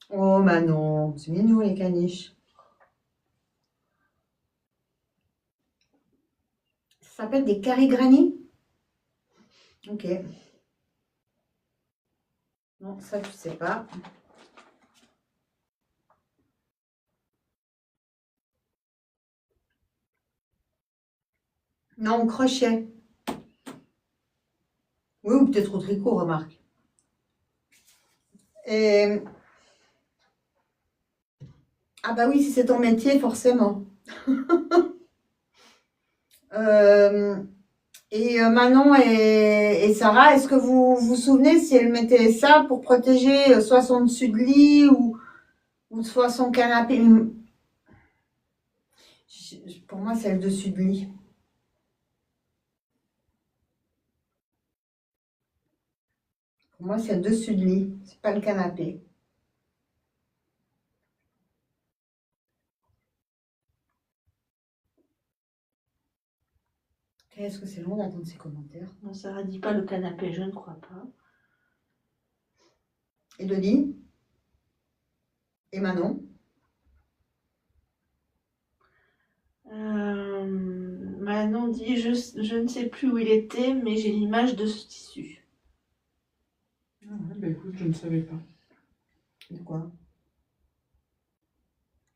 Speaker 2: Oh, bah non, c'est mignon les caniches. Ça s'appelle des carrés granny? Ok. Non, ça, tu sais pas. Non, en crochet. Oui, ou peut-être au tricot, remarque. Et... Ah bah oui, si c'est ton métier, forcément. Manon et Sarah, est-ce que vous vous souvenez si elles mettaient ça pour protéger soit son dessus de lit ou soit son canapé? Pour moi, c'est le dessus de lit. Pour moi, c'est le dessus de lit, c'est pas le canapé. Est-ce que c'est long d'attendre ces commentaires?
Speaker 3: Non, Sarah dit pas le canapé, je ne crois pas.
Speaker 2: Et le lit? Et Manon?
Speaker 3: Manon dit je ne sais plus où il était, mais j'ai l'image de ce tissu.
Speaker 1: Ah ouais, bah écoute, je ne savais pas.
Speaker 2: De quoi?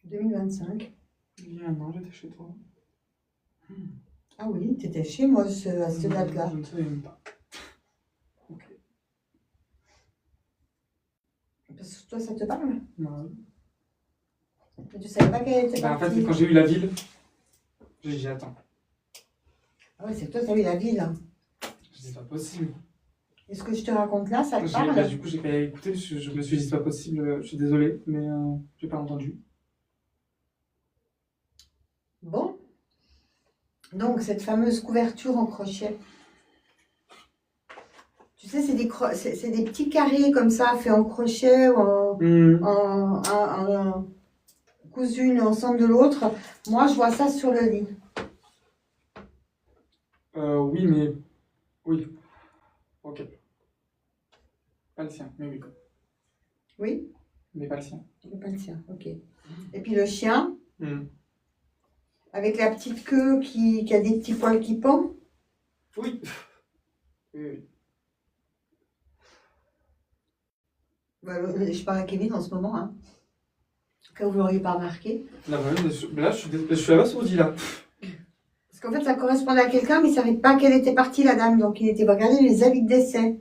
Speaker 2: 2025.
Speaker 1: Il y a un an, j'étais chez toi.
Speaker 2: Ah oui, t'étais chez moi à cette date-là.
Speaker 1: Je ne savais même pas. Ok.
Speaker 2: Parce que toi, ça te parle?
Speaker 1: Non.
Speaker 2: Mais tu savais pas qu'elle était
Speaker 1: Bah, en
Speaker 2: partie?
Speaker 1: fait, quand j'ai eu la ville, j'ai dit attends.
Speaker 2: Ah ouais, c'est que toi, t'as eu la ville.
Speaker 1: Je dis c'est pas possible.
Speaker 2: Et ce que je te raconte là, ça te parle?
Speaker 1: Bah, du coup, j'ai pas écouté, je me suis dit c'est pas possible, je suis désolé, mais j'ai pas entendu.
Speaker 2: Bon. Donc, cette fameuse couverture en crochet. Tu sais, c'est des petits carrés comme ça, faits en crochet ou en cousus une ensemble de l'autre. Moi, je vois ça sur le lit.
Speaker 1: Oui, mais... Oui. Ok. Pas le sien, mais oui.
Speaker 2: Oui?
Speaker 1: Mais pas le sien.
Speaker 2: Mais pas le sien, ok. Et puis le chien,
Speaker 1: Hmm.
Speaker 2: avec la petite queue qui a des petits poils qui pendent.
Speaker 1: Oui. Oui, oui.
Speaker 2: Bah, je parle à Kevin en ce moment, hein. En tout cas, vous ne l'auriez pas remarqué.
Speaker 1: Là, là, je suis abasourdi, là.
Speaker 2: Parce qu'en fait, ça correspondait à quelqu'un, mais il ne savait pas qu'elle était partie, la dame. Donc, il était regardé les avis de décès.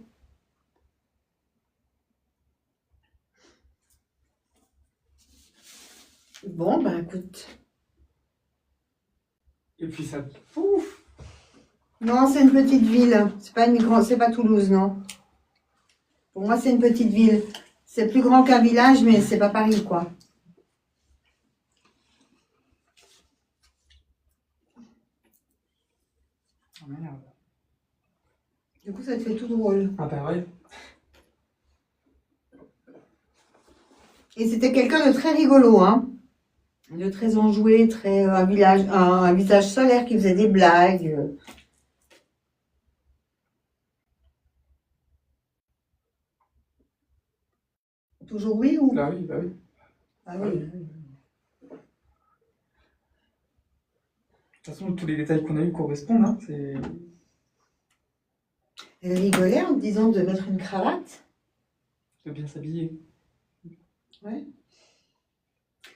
Speaker 2: Bon, bah écoute.
Speaker 4: Et puis ça. Ouf!
Speaker 2: Non, c'est une petite ville. C'est pas une grande, c'est pas Toulouse, non. Pour moi, c'est une petite ville. C'est plus grand qu'un village, mais c'est pas Paris, quoi.
Speaker 4: Oh merde.
Speaker 2: Du coup, ça te fait tout drôle.
Speaker 4: Ah bah ouais.
Speaker 2: Et c'était quelqu'un de très rigolo, hein. De très enjoué, très un visage solaire qui faisait des blagues. Toujours oui ou?
Speaker 4: Bah oui, bah oui.
Speaker 2: Ah oui.
Speaker 4: De toute façon, tous les détails qu'on a eus correspondent, hein. C'est.
Speaker 2: Elle rigolait en te disant de mettre une cravate.
Speaker 4: De bien s'habiller.
Speaker 2: Ouais.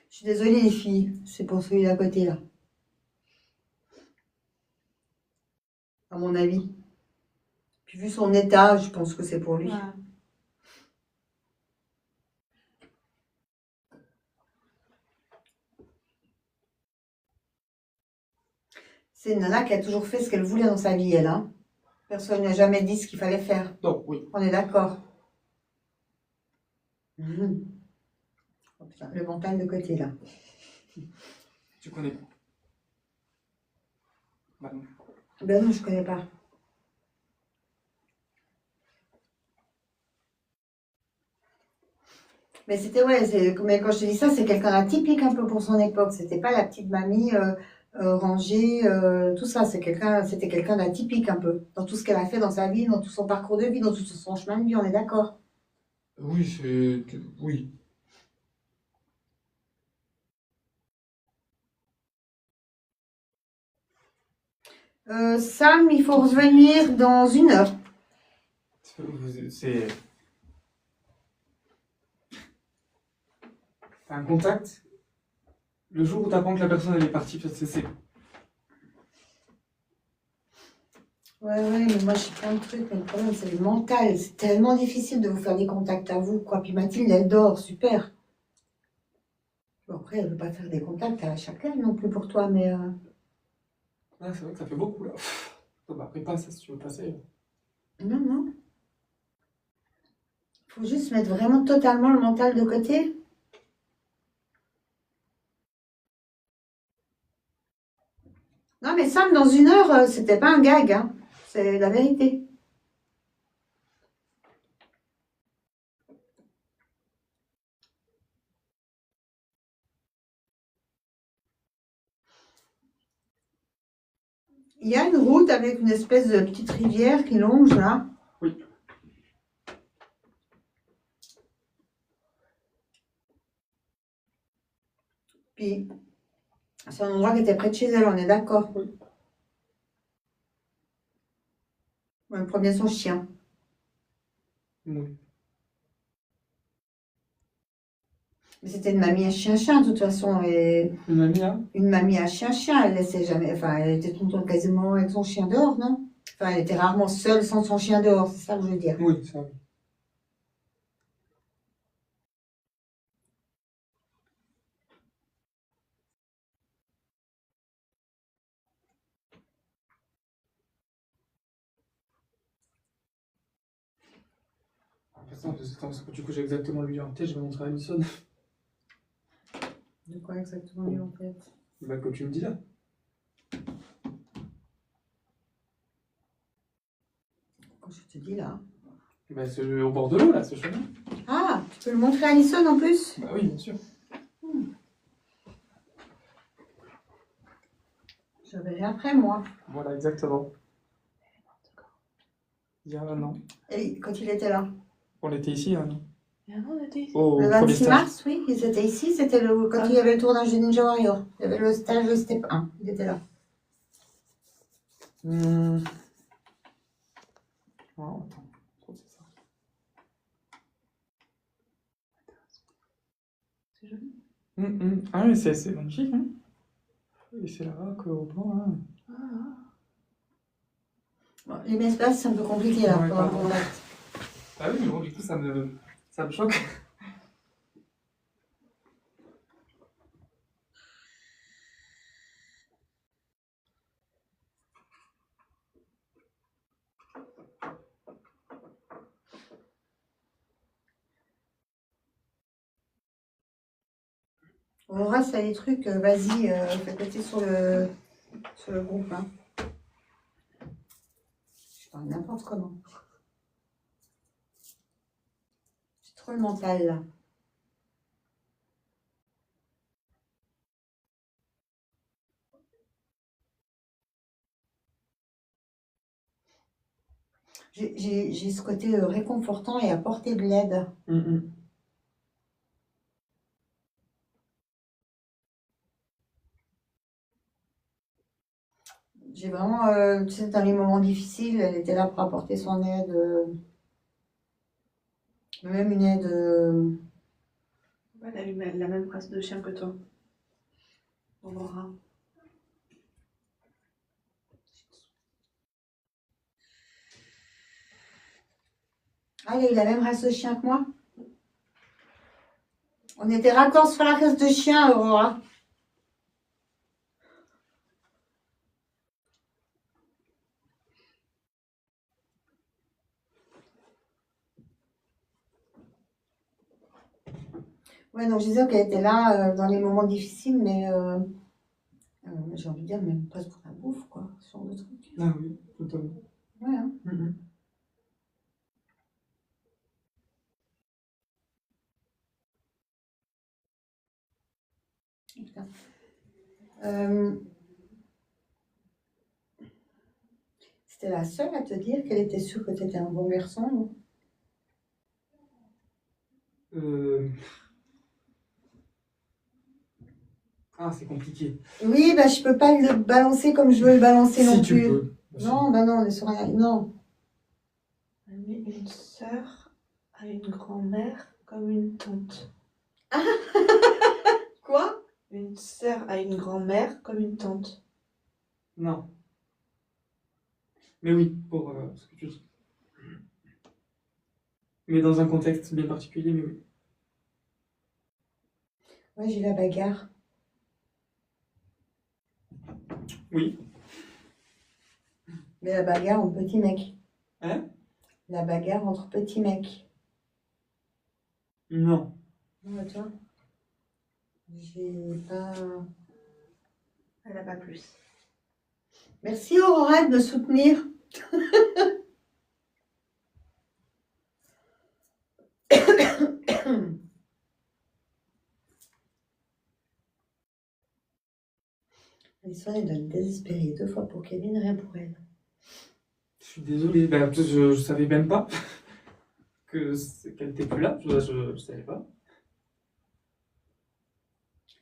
Speaker 2: Je suis désolée les filles, c'est pour celui d'à côté là. À mon avis. Puis vu son état, je pense que c'est pour lui.
Speaker 3: Ouais.
Speaker 2: C'est une nana qui a toujours fait ce qu'elle voulait dans sa vie, elle. Hein. Personne n'a jamais dit ce qu'il fallait faire.
Speaker 4: Donc, oui.
Speaker 2: On est d'accord. Mhm. Oh, putain, le mental de côté là.
Speaker 4: Tu connais pas. Bah non.
Speaker 2: Ben non, je connais pas. Mais c'était, ouais, mais quand je te dis ça, c'est quelqu'un d'atypique un peu pour son époque. C'était pas la petite mamie rangée, tout ça. C'était quelqu'un d'atypique un peu. Dans tout ce qu'elle a fait dans sa vie, dans tout son parcours de vie, dans tout son chemin de vie, on est d'accord.
Speaker 4: Oui, c'est. Oui.
Speaker 2: Sam, il faut revenir dans 1 heure.
Speaker 4: C'est. T'as un contact. Le jour où t'apprends que la personne elle est partie, c'est.
Speaker 2: Ouais, mais moi j'ai plein de trucs, mais le problème c'est le mental. C'est tellement difficile de vous faire des contacts à vous, quoi. Puis Mathilde, elle dort, super. Bon, après, elle ne veut pas faire des contacts à chacun non plus pour toi, mais.
Speaker 4: Ah, c'est vrai que ça fait beaucoup là. Bon, bah, après, passe si tu veux passer.
Speaker 2: Non, non. Faut juste mettre vraiment totalement le mental de côté. Non, mais Sam, dans 1 heure, c'était pas un gag, hein. C'est la vérité. Il y a une route avec une espèce de petite rivière qui longe là.
Speaker 4: Oui.
Speaker 2: Puis, c'est un endroit qui était près de chez elle, on est d'accord.
Speaker 4: Oui.
Speaker 2: Elle promenait son chien.
Speaker 4: Oui.
Speaker 2: Mais c'était une mamie à chien-chien, de toute façon. Et
Speaker 4: Une amie, hein?
Speaker 2: une mamie à chien-chien, elle laissait jamais. Enfin, elle était tout le temps quasiment avec son chien dehors, non? Enfin, elle était rarement seule sans son chien dehors, c'est ça que je veux dire.
Speaker 4: Oui, ça. Parce que du coup, j'ai exactement lui en tête, je vais montrer à Alison.
Speaker 2: De quoi exactement lui en fait?
Speaker 4: Bah, que tu me dis là.
Speaker 2: Quand je te dis là.
Speaker 4: Bah, c'est au bord de l'eau là, ce chemin.
Speaker 2: Ah, tu peux le montrer à Alison en plus?
Speaker 4: Bah oui, bien sûr.
Speaker 2: Je verrai après moi.
Speaker 4: Voilà, exactement. Il y a un an.
Speaker 2: Et quand il était là?
Speaker 4: On était ici, il y a un an.
Speaker 3: Et avant, on était ici.
Speaker 4: Au
Speaker 2: Le
Speaker 4: premier
Speaker 2: 26
Speaker 4: stage.
Speaker 2: mars, oui, ils étaient ici, c'était quand il y avait le tournage de Ninja Warrior. Il y avait le stage de Step 1, il était là.
Speaker 4: Oh, attends, je crois que c'est ça.
Speaker 3: C'est joli.
Speaker 4: Ah oui, c'est magnifique, hein. Et c'est là-bas qu'au plan, hein.
Speaker 2: Bon, les espaces, c'est un peu compliqué là
Speaker 4: Ouais,
Speaker 2: pour avoir
Speaker 4: pardon.
Speaker 2: contact.
Speaker 4: Ah oui, mais bon, du coup, ça me choque.
Speaker 2: Aurora, ça des trucs, vas-y, fais péter sur le groupe. Hein. Je parle n'importe comment. J'ai trop le mental là. J'ai ce côté réconfortant et apporter de l'aide. J'ai vraiment, tu sais, dans les moments difficiles, elle était là pour apporter son aide, même une aide.
Speaker 3: Elle a eu la même race de chien que toi. Aurora.
Speaker 2: Ah, elle a eu la même race de chien que moi. On était raccord sur la race de chien, Aurora. Ouais, donc je disais qu'elle était là dans les moments difficiles, mais j'ai envie de dire même presque pour la bouffe, quoi, ce genre de truc.
Speaker 1: Ah oui, totalement.
Speaker 2: Ouais, hein. Putain. C'était la seule à te dire qu'elle était sûre que tu étais un bon garçon, non?
Speaker 1: Ah, c'est compliqué.
Speaker 2: Oui, bah je peux pas le balancer comme je veux le balancer
Speaker 1: Si
Speaker 2: non
Speaker 1: tu
Speaker 2: plus.
Speaker 1: peux.
Speaker 2: Non, bah non, on est sur un... Non.
Speaker 3: Mais une sœur a une grand-mère comme une tante.
Speaker 2: Quoi?
Speaker 3: Une sœur a une grand-mère comme une tante.
Speaker 1: Non. Mais oui, pour ce que tu dis. Mais dans un contexte bien particulier, mais oui.
Speaker 2: Ouais, j'ai la bagarre.
Speaker 1: Oui.
Speaker 2: Mais la bagarre entre petits mecs.
Speaker 1: Hein?
Speaker 2: La bagarre entre petits mecs.
Speaker 1: Non.
Speaker 2: Non, bah, toi, j'ai pas...
Speaker 3: Elle n'a pas plus.
Speaker 2: Merci Aurora de me soutenir. Alison, elle doit être désespérée 2 fois pour Kevin, rien pour elle.
Speaker 1: Je suis désolé. Ben, je savais même pas qu'elle était plus là. Je savais pas.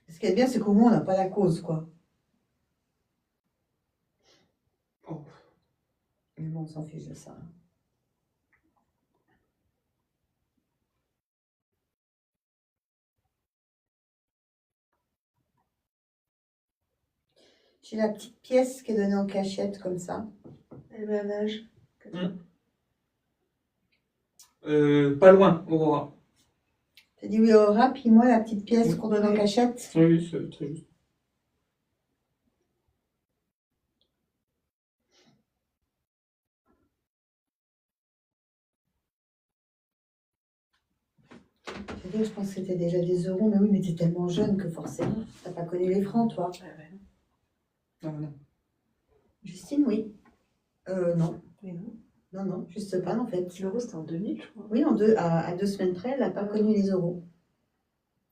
Speaker 2: Ce qui est bien, c'est qu'au moins, on n'a pas la cause, quoi.
Speaker 1: Oh.
Speaker 2: Mais bon, on s'en fiche de ça. J'ai la petite pièce qui est donnée en cachette, comme ça.
Speaker 3: Elle met un âge.
Speaker 1: Pas loin, Aurora.
Speaker 2: J'ai dit oui, Aurora, puis moi, la petite pièce
Speaker 1: Oui.
Speaker 2: qu'on donne en cachette.
Speaker 1: Oui, c'est très juste.
Speaker 2: Je pense que c'était déjà des euros, mais oui, mais t'es tellement jeune que forcément, t'as pas connu les francs, toi.
Speaker 1: Non, non.
Speaker 2: Justine, oui. Non.
Speaker 3: Mais non.
Speaker 2: Non, non, juste pas, en fait.
Speaker 3: L'euro, c'était en 2000, je crois.
Speaker 2: Oui, à 2 semaines près, elle n'a pas connu les euros.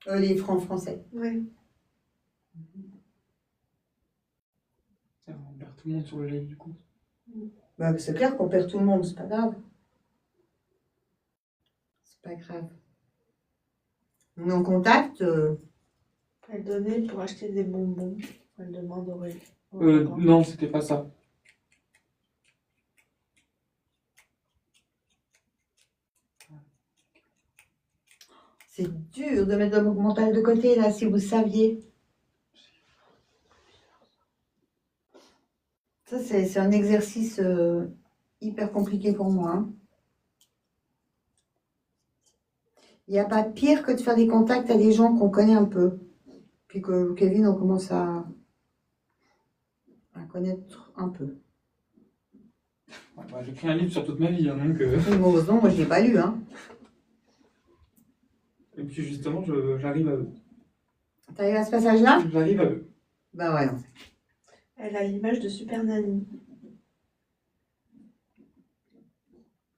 Speaker 2: Les francs français.
Speaker 3: Oui.
Speaker 1: On perd tout le monde sur le live, du coup.
Speaker 2: Bah, c'est clair qu'on perd tout le monde, c'est pas grave. C'est pas grave. On est en contact.
Speaker 3: Elle donnait pour acheter des bonbons. Elle demande Aurélie.
Speaker 1: Non, c'était pas ça.
Speaker 2: C'est dur de mettre le mental de côté, là, si vous saviez. Ça, c'est un exercice hyper compliqué pour moi. Hein. Il n'y a pas de pire que de faire des contacts à des gens qu'on connaît un peu. Puis que Kevin, on commence à connaître un peu.
Speaker 1: Ouais, bah, j'ai écrit un livre sur toute ma vie, hein, donc...
Speaker 2: Heureusement, moi, je ne l'ai pas lu. Hein.
Speaker 1: Et puis justement, j'arrive
Speaker 2: T'arrives à ce passage-là?
Speaker 4: J'arrive à...
Speaker 2: Bah ouais.
Speaker 3: Elle a l'image de Super Nanny.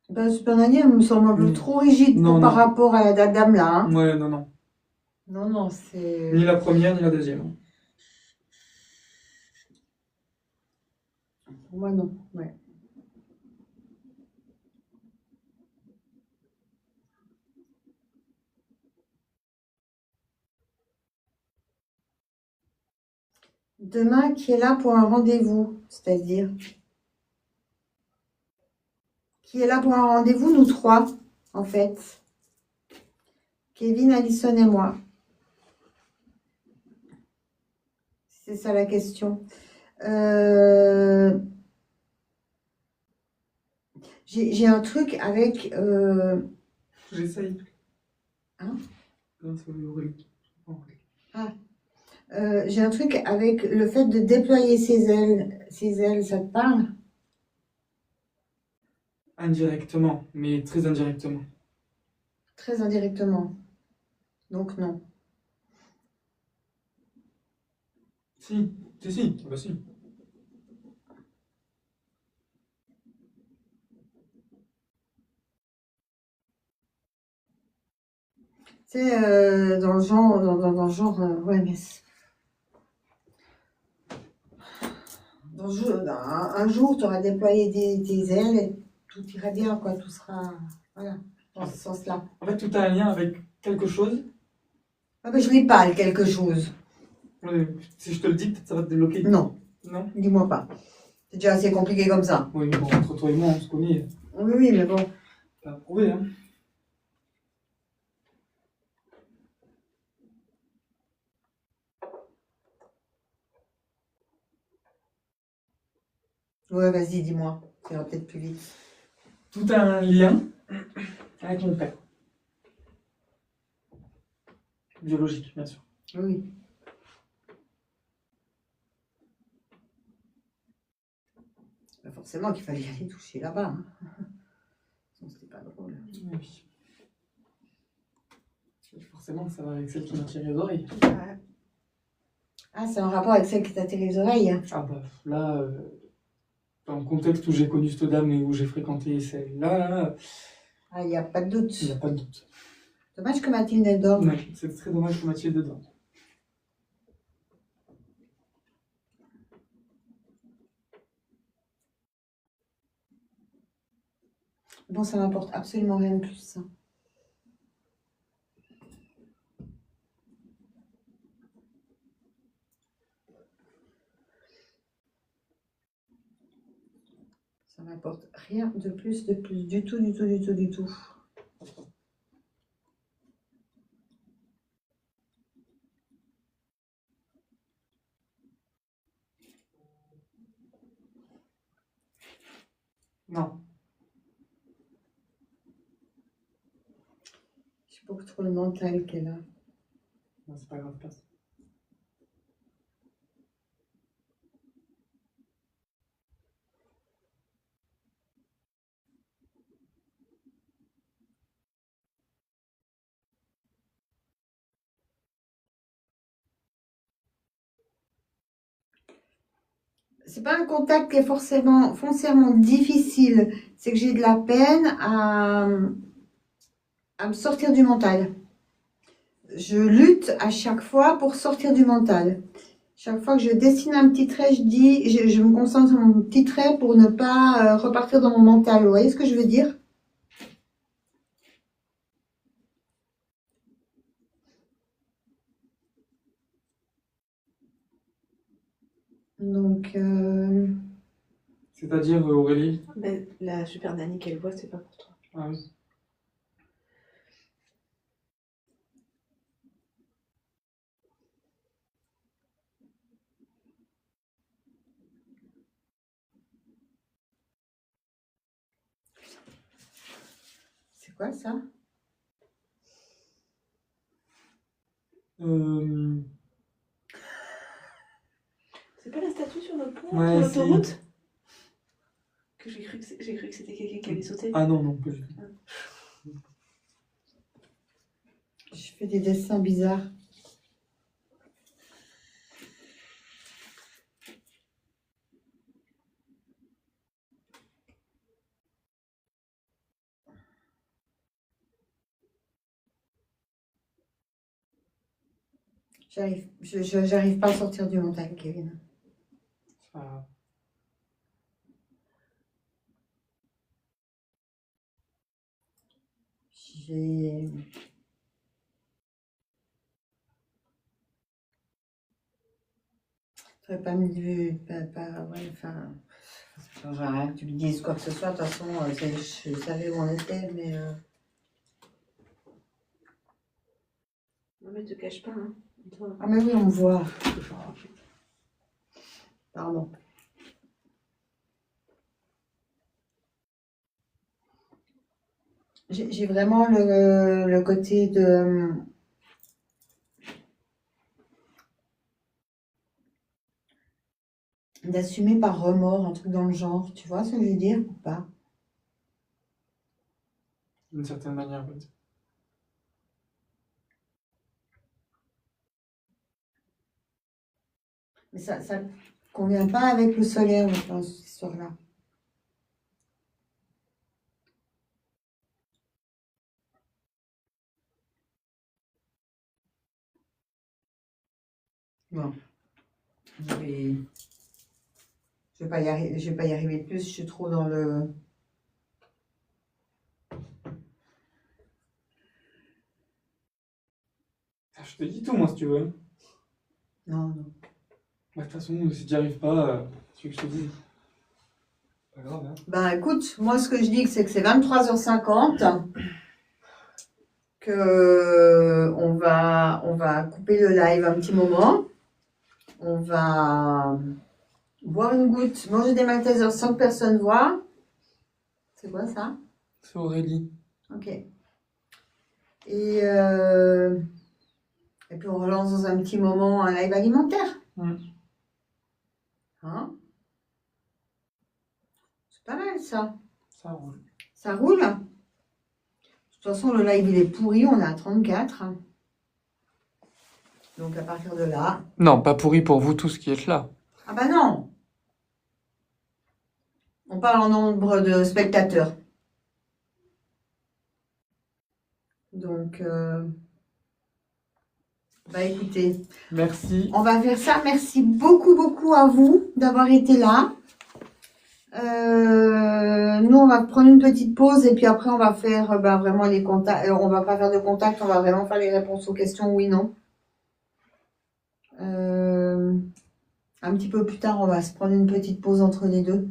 Speaker 2: Bah, Super Nanny, elle me semble un peu
Speaker 4: Mm.
Speaker 2: trop rigide
Speaker 4: Non,
Speaker 2: par
Speaker 4: non.
Speaker 2: rapport à la dame là. Hein.
Speaker 4: Ouais, non, non.
Speaker 2: Non, non, c'est.
Speaker 4: Ni la première, ni la deuxième.
Speaker 2: Pour moi, non. Ouais. Demain, qui est là pour un rendez-vous? C'est-à-dire? Qui est là pour un rendez-vous? Nous trois, en fait. Kevin, Alison et moi. C'est ça la question. J'ai un truc avec.
Speaker 4: J'essaye.
Speaker 2: Hein?
Speaker 4: Non, c'est Aurélie.
Speaker 2: J'ai un truc avec le fait de déployer ses ailes. Ses ailes, ça te parle?
Speaker 4: Indirectement, mais très indirectement.
Speaker 2: Très indirectement. Donc non.
Speaker 4: Si, si, bah si.
Speaker 2: C'est dans le genre, dans le genre, ouais, mais dans le jour, un jour, tu auras déployé tes ailes et tout ira bien, quoi. Tout sera, voilà, dans ce sens-là.
Speaker 4: En fait, tout a un lien avec quelque chose.
Speaker 2: Ah ben, je l'ai pas, le quelque chose.
Speaker 4: Si je te le dis, peut-être ça va te débloquer.
Speaker 2: Non,
Speaker 4: Non?
Speaker 2: dis-moi pas. C'est déjà assez compliqué comme ça.
Speaker 4: Oui, mais bon, entre toi et moi, on se connaît.
Speaker 2: Oui, oui, mais bon.
Speaker 4: T'as prouvé, hein?
Speaker 2: Ouais, vas-y, dis-moi. Ça ira peut-être plus vite.
Speaker 4: Tout a un lien avec mon père. Biologique, bien sûr.
Speaker 2: Oui. Bah, forcément qu'il fallait aller toucher là-bas. Hein. Sinon, c'était pas drôle.
Speaker 4: Oui. Forcément, ça va avec celle qui m'a tiré les oreilles.
Speaker 3: Ouais.
Speaker 2: Ah, c'est en rapport avec celle qui t'a tiré les oreilles. Hein.
Speaker 4: Ah bah là, dans le contexte où j'ai connu cette dame et où j'ai fréquenté celle-là,
Speaker 2: Ah, il n'y a pas de doute.
Speaker 4: il n'y a pas de doute.
Speaker 2: Dommage que Mathilde elle dorme.
Speaker 4: Ouais, c'est très dommage que Mathilde dedans.
Speaker 2: Bon, ça m'apporte absolument rien de plus, ça. Ça m'apporte rien de plus, du tout, du tout, du tout, du tout.
Speaker 4: Non.
Speaker 2: J'ai beaucoup trop le mental qu'elle a.
Speaker 4: Non, c'est pas grave, passe.
Speaker 2: C'est pas un contact qui est forcément foncièrement difficile, c'est que j'ai de la peine à me sortir du mental. Je lutte à chaque fois pour sortir du mental. Chaque fois que je dessine un petit trait, je me concentre sur mon petit trait pour ne pas repartir dans mon mental. Vous voyez ce que je veux dire? Donc,
Speaker 4: C'est-à-dire, Aurélie?
Speaker 3: Ben, la Super Nanny qu'elle voit, c'est pas pour toi.
Speaker 4: Ah oui.
Speaker 2: c'est quoi ça?
Speaker 3: C'est pas la statue sur le pont,
Speaker 4: Ouais,
Speaker 3: sur
Speaker 4: si.
Speaker 3: l'autoroute? Que j'ai cru que c'était quelqu'un qui allait sauter.
Speaker 4: Ah non, non, pas du tout.
Speaker 2: Je fais des dessins bizarres. J'arrive pas à sortir du mental, Kevin.
Speaker 4: Ça-
Speaker 2: J'ai... J'aurais pas mis ouais, enfin, ça change rien que tu me dises quoi que ce soit. De toute façon, je savais où on était, mais
Speaker 3: Non, mais te cache pas, hein. Toi.
Speaker 2: ah, mais oui, on me voit. Pardon. J'ai vraiment le côté d'assumer par remords, un truc dans le genre. Tu vois ce que je veux dire ou pas?
Speaker 4: D'une certaine manière, oui.
Speaker 2: Mais ça convient pas avec le solaire, je pense, cette histoire-là. Bon, je vais, je vais pas y arriver, je vais pas y arriver plus. Je suis trop dans le.
Speaker 4: Ah, je te dis tout, moi, si tu veux.
Speaker 2: Non, non.
Speaker 4: Bah, de toute façon, si tu n'y arrives pas, tu veux que je te dise. Pas grave, hein.
Speaker 2: Ben écoute, moi ce que je dis, c'est que c'est 23h50, que on va couper le live un petit moment. On va boire une goutte, manger des Maltesers sans que personne voit. C'est quoi ça?
Speaker 4: C'est Aurélie.
Speaker 2: Ok. Et puis on relance dans un petit moment un live alimentaire.
Speaker 4: Mm.
Speaker 2: Hein? C'est pas mal ça.
Speaker 4: Ça roule.
Speaker 2: Ça roule. De toute façon, le live il est pourri, on est à 34. Donc à partir de là.
Speaker 1: Non, pas pourri pour vous tous qui êtes là.
Speaker 2: Ah bah non! On parle en nombre de spectateurs. Donc, bah écoutez,
Speaker 1: Merci.
Speaker 2: on va faire ça. Merci beaucoup, beaucoup à vous d'avoir été là. Nous, on va prendre une petite pause et puis après, on va faire vraiment les contacts. On va pas faire de contact, on va vraiment faire les réponses aux questions oui, non. Un petit peu plus tard, on va se prendre une petite pause entre les deux.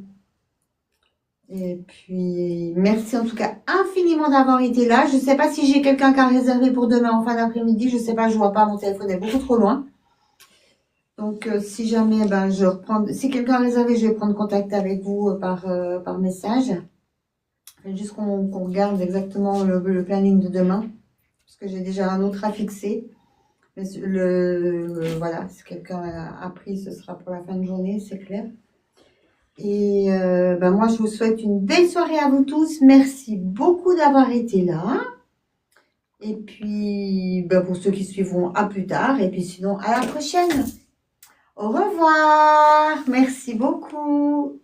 Speaker 2: Et puis, merci en tout cas infiniment d'avoir été là. Je ne sais pas si j'ai quelqu'un qui a réservé pour demain en fin d'après-midi. Je ne sais pas, je ne vois pas, mon téléphone est beaucoup trop loin. Donc, si jamais, je reprends. Si quelqu'un a réservé, je vais prendre contact avec vous par message. Faut juste qu'on regarde exactement le planning de demain. Parce que j'ai déjà un autre à fixer. Mais voilà, si quelqu'un a pris, ce sera pour la fin de journée, c'est clair. Et moi, je vous souhaite une belle soirée à vous tous. Merci beaucoup d'avoir été là. Et puis, pour ceux qui suivront, à plus tard. Et puis sinon, à la prochaine. Au revoir. Merci beaucoup.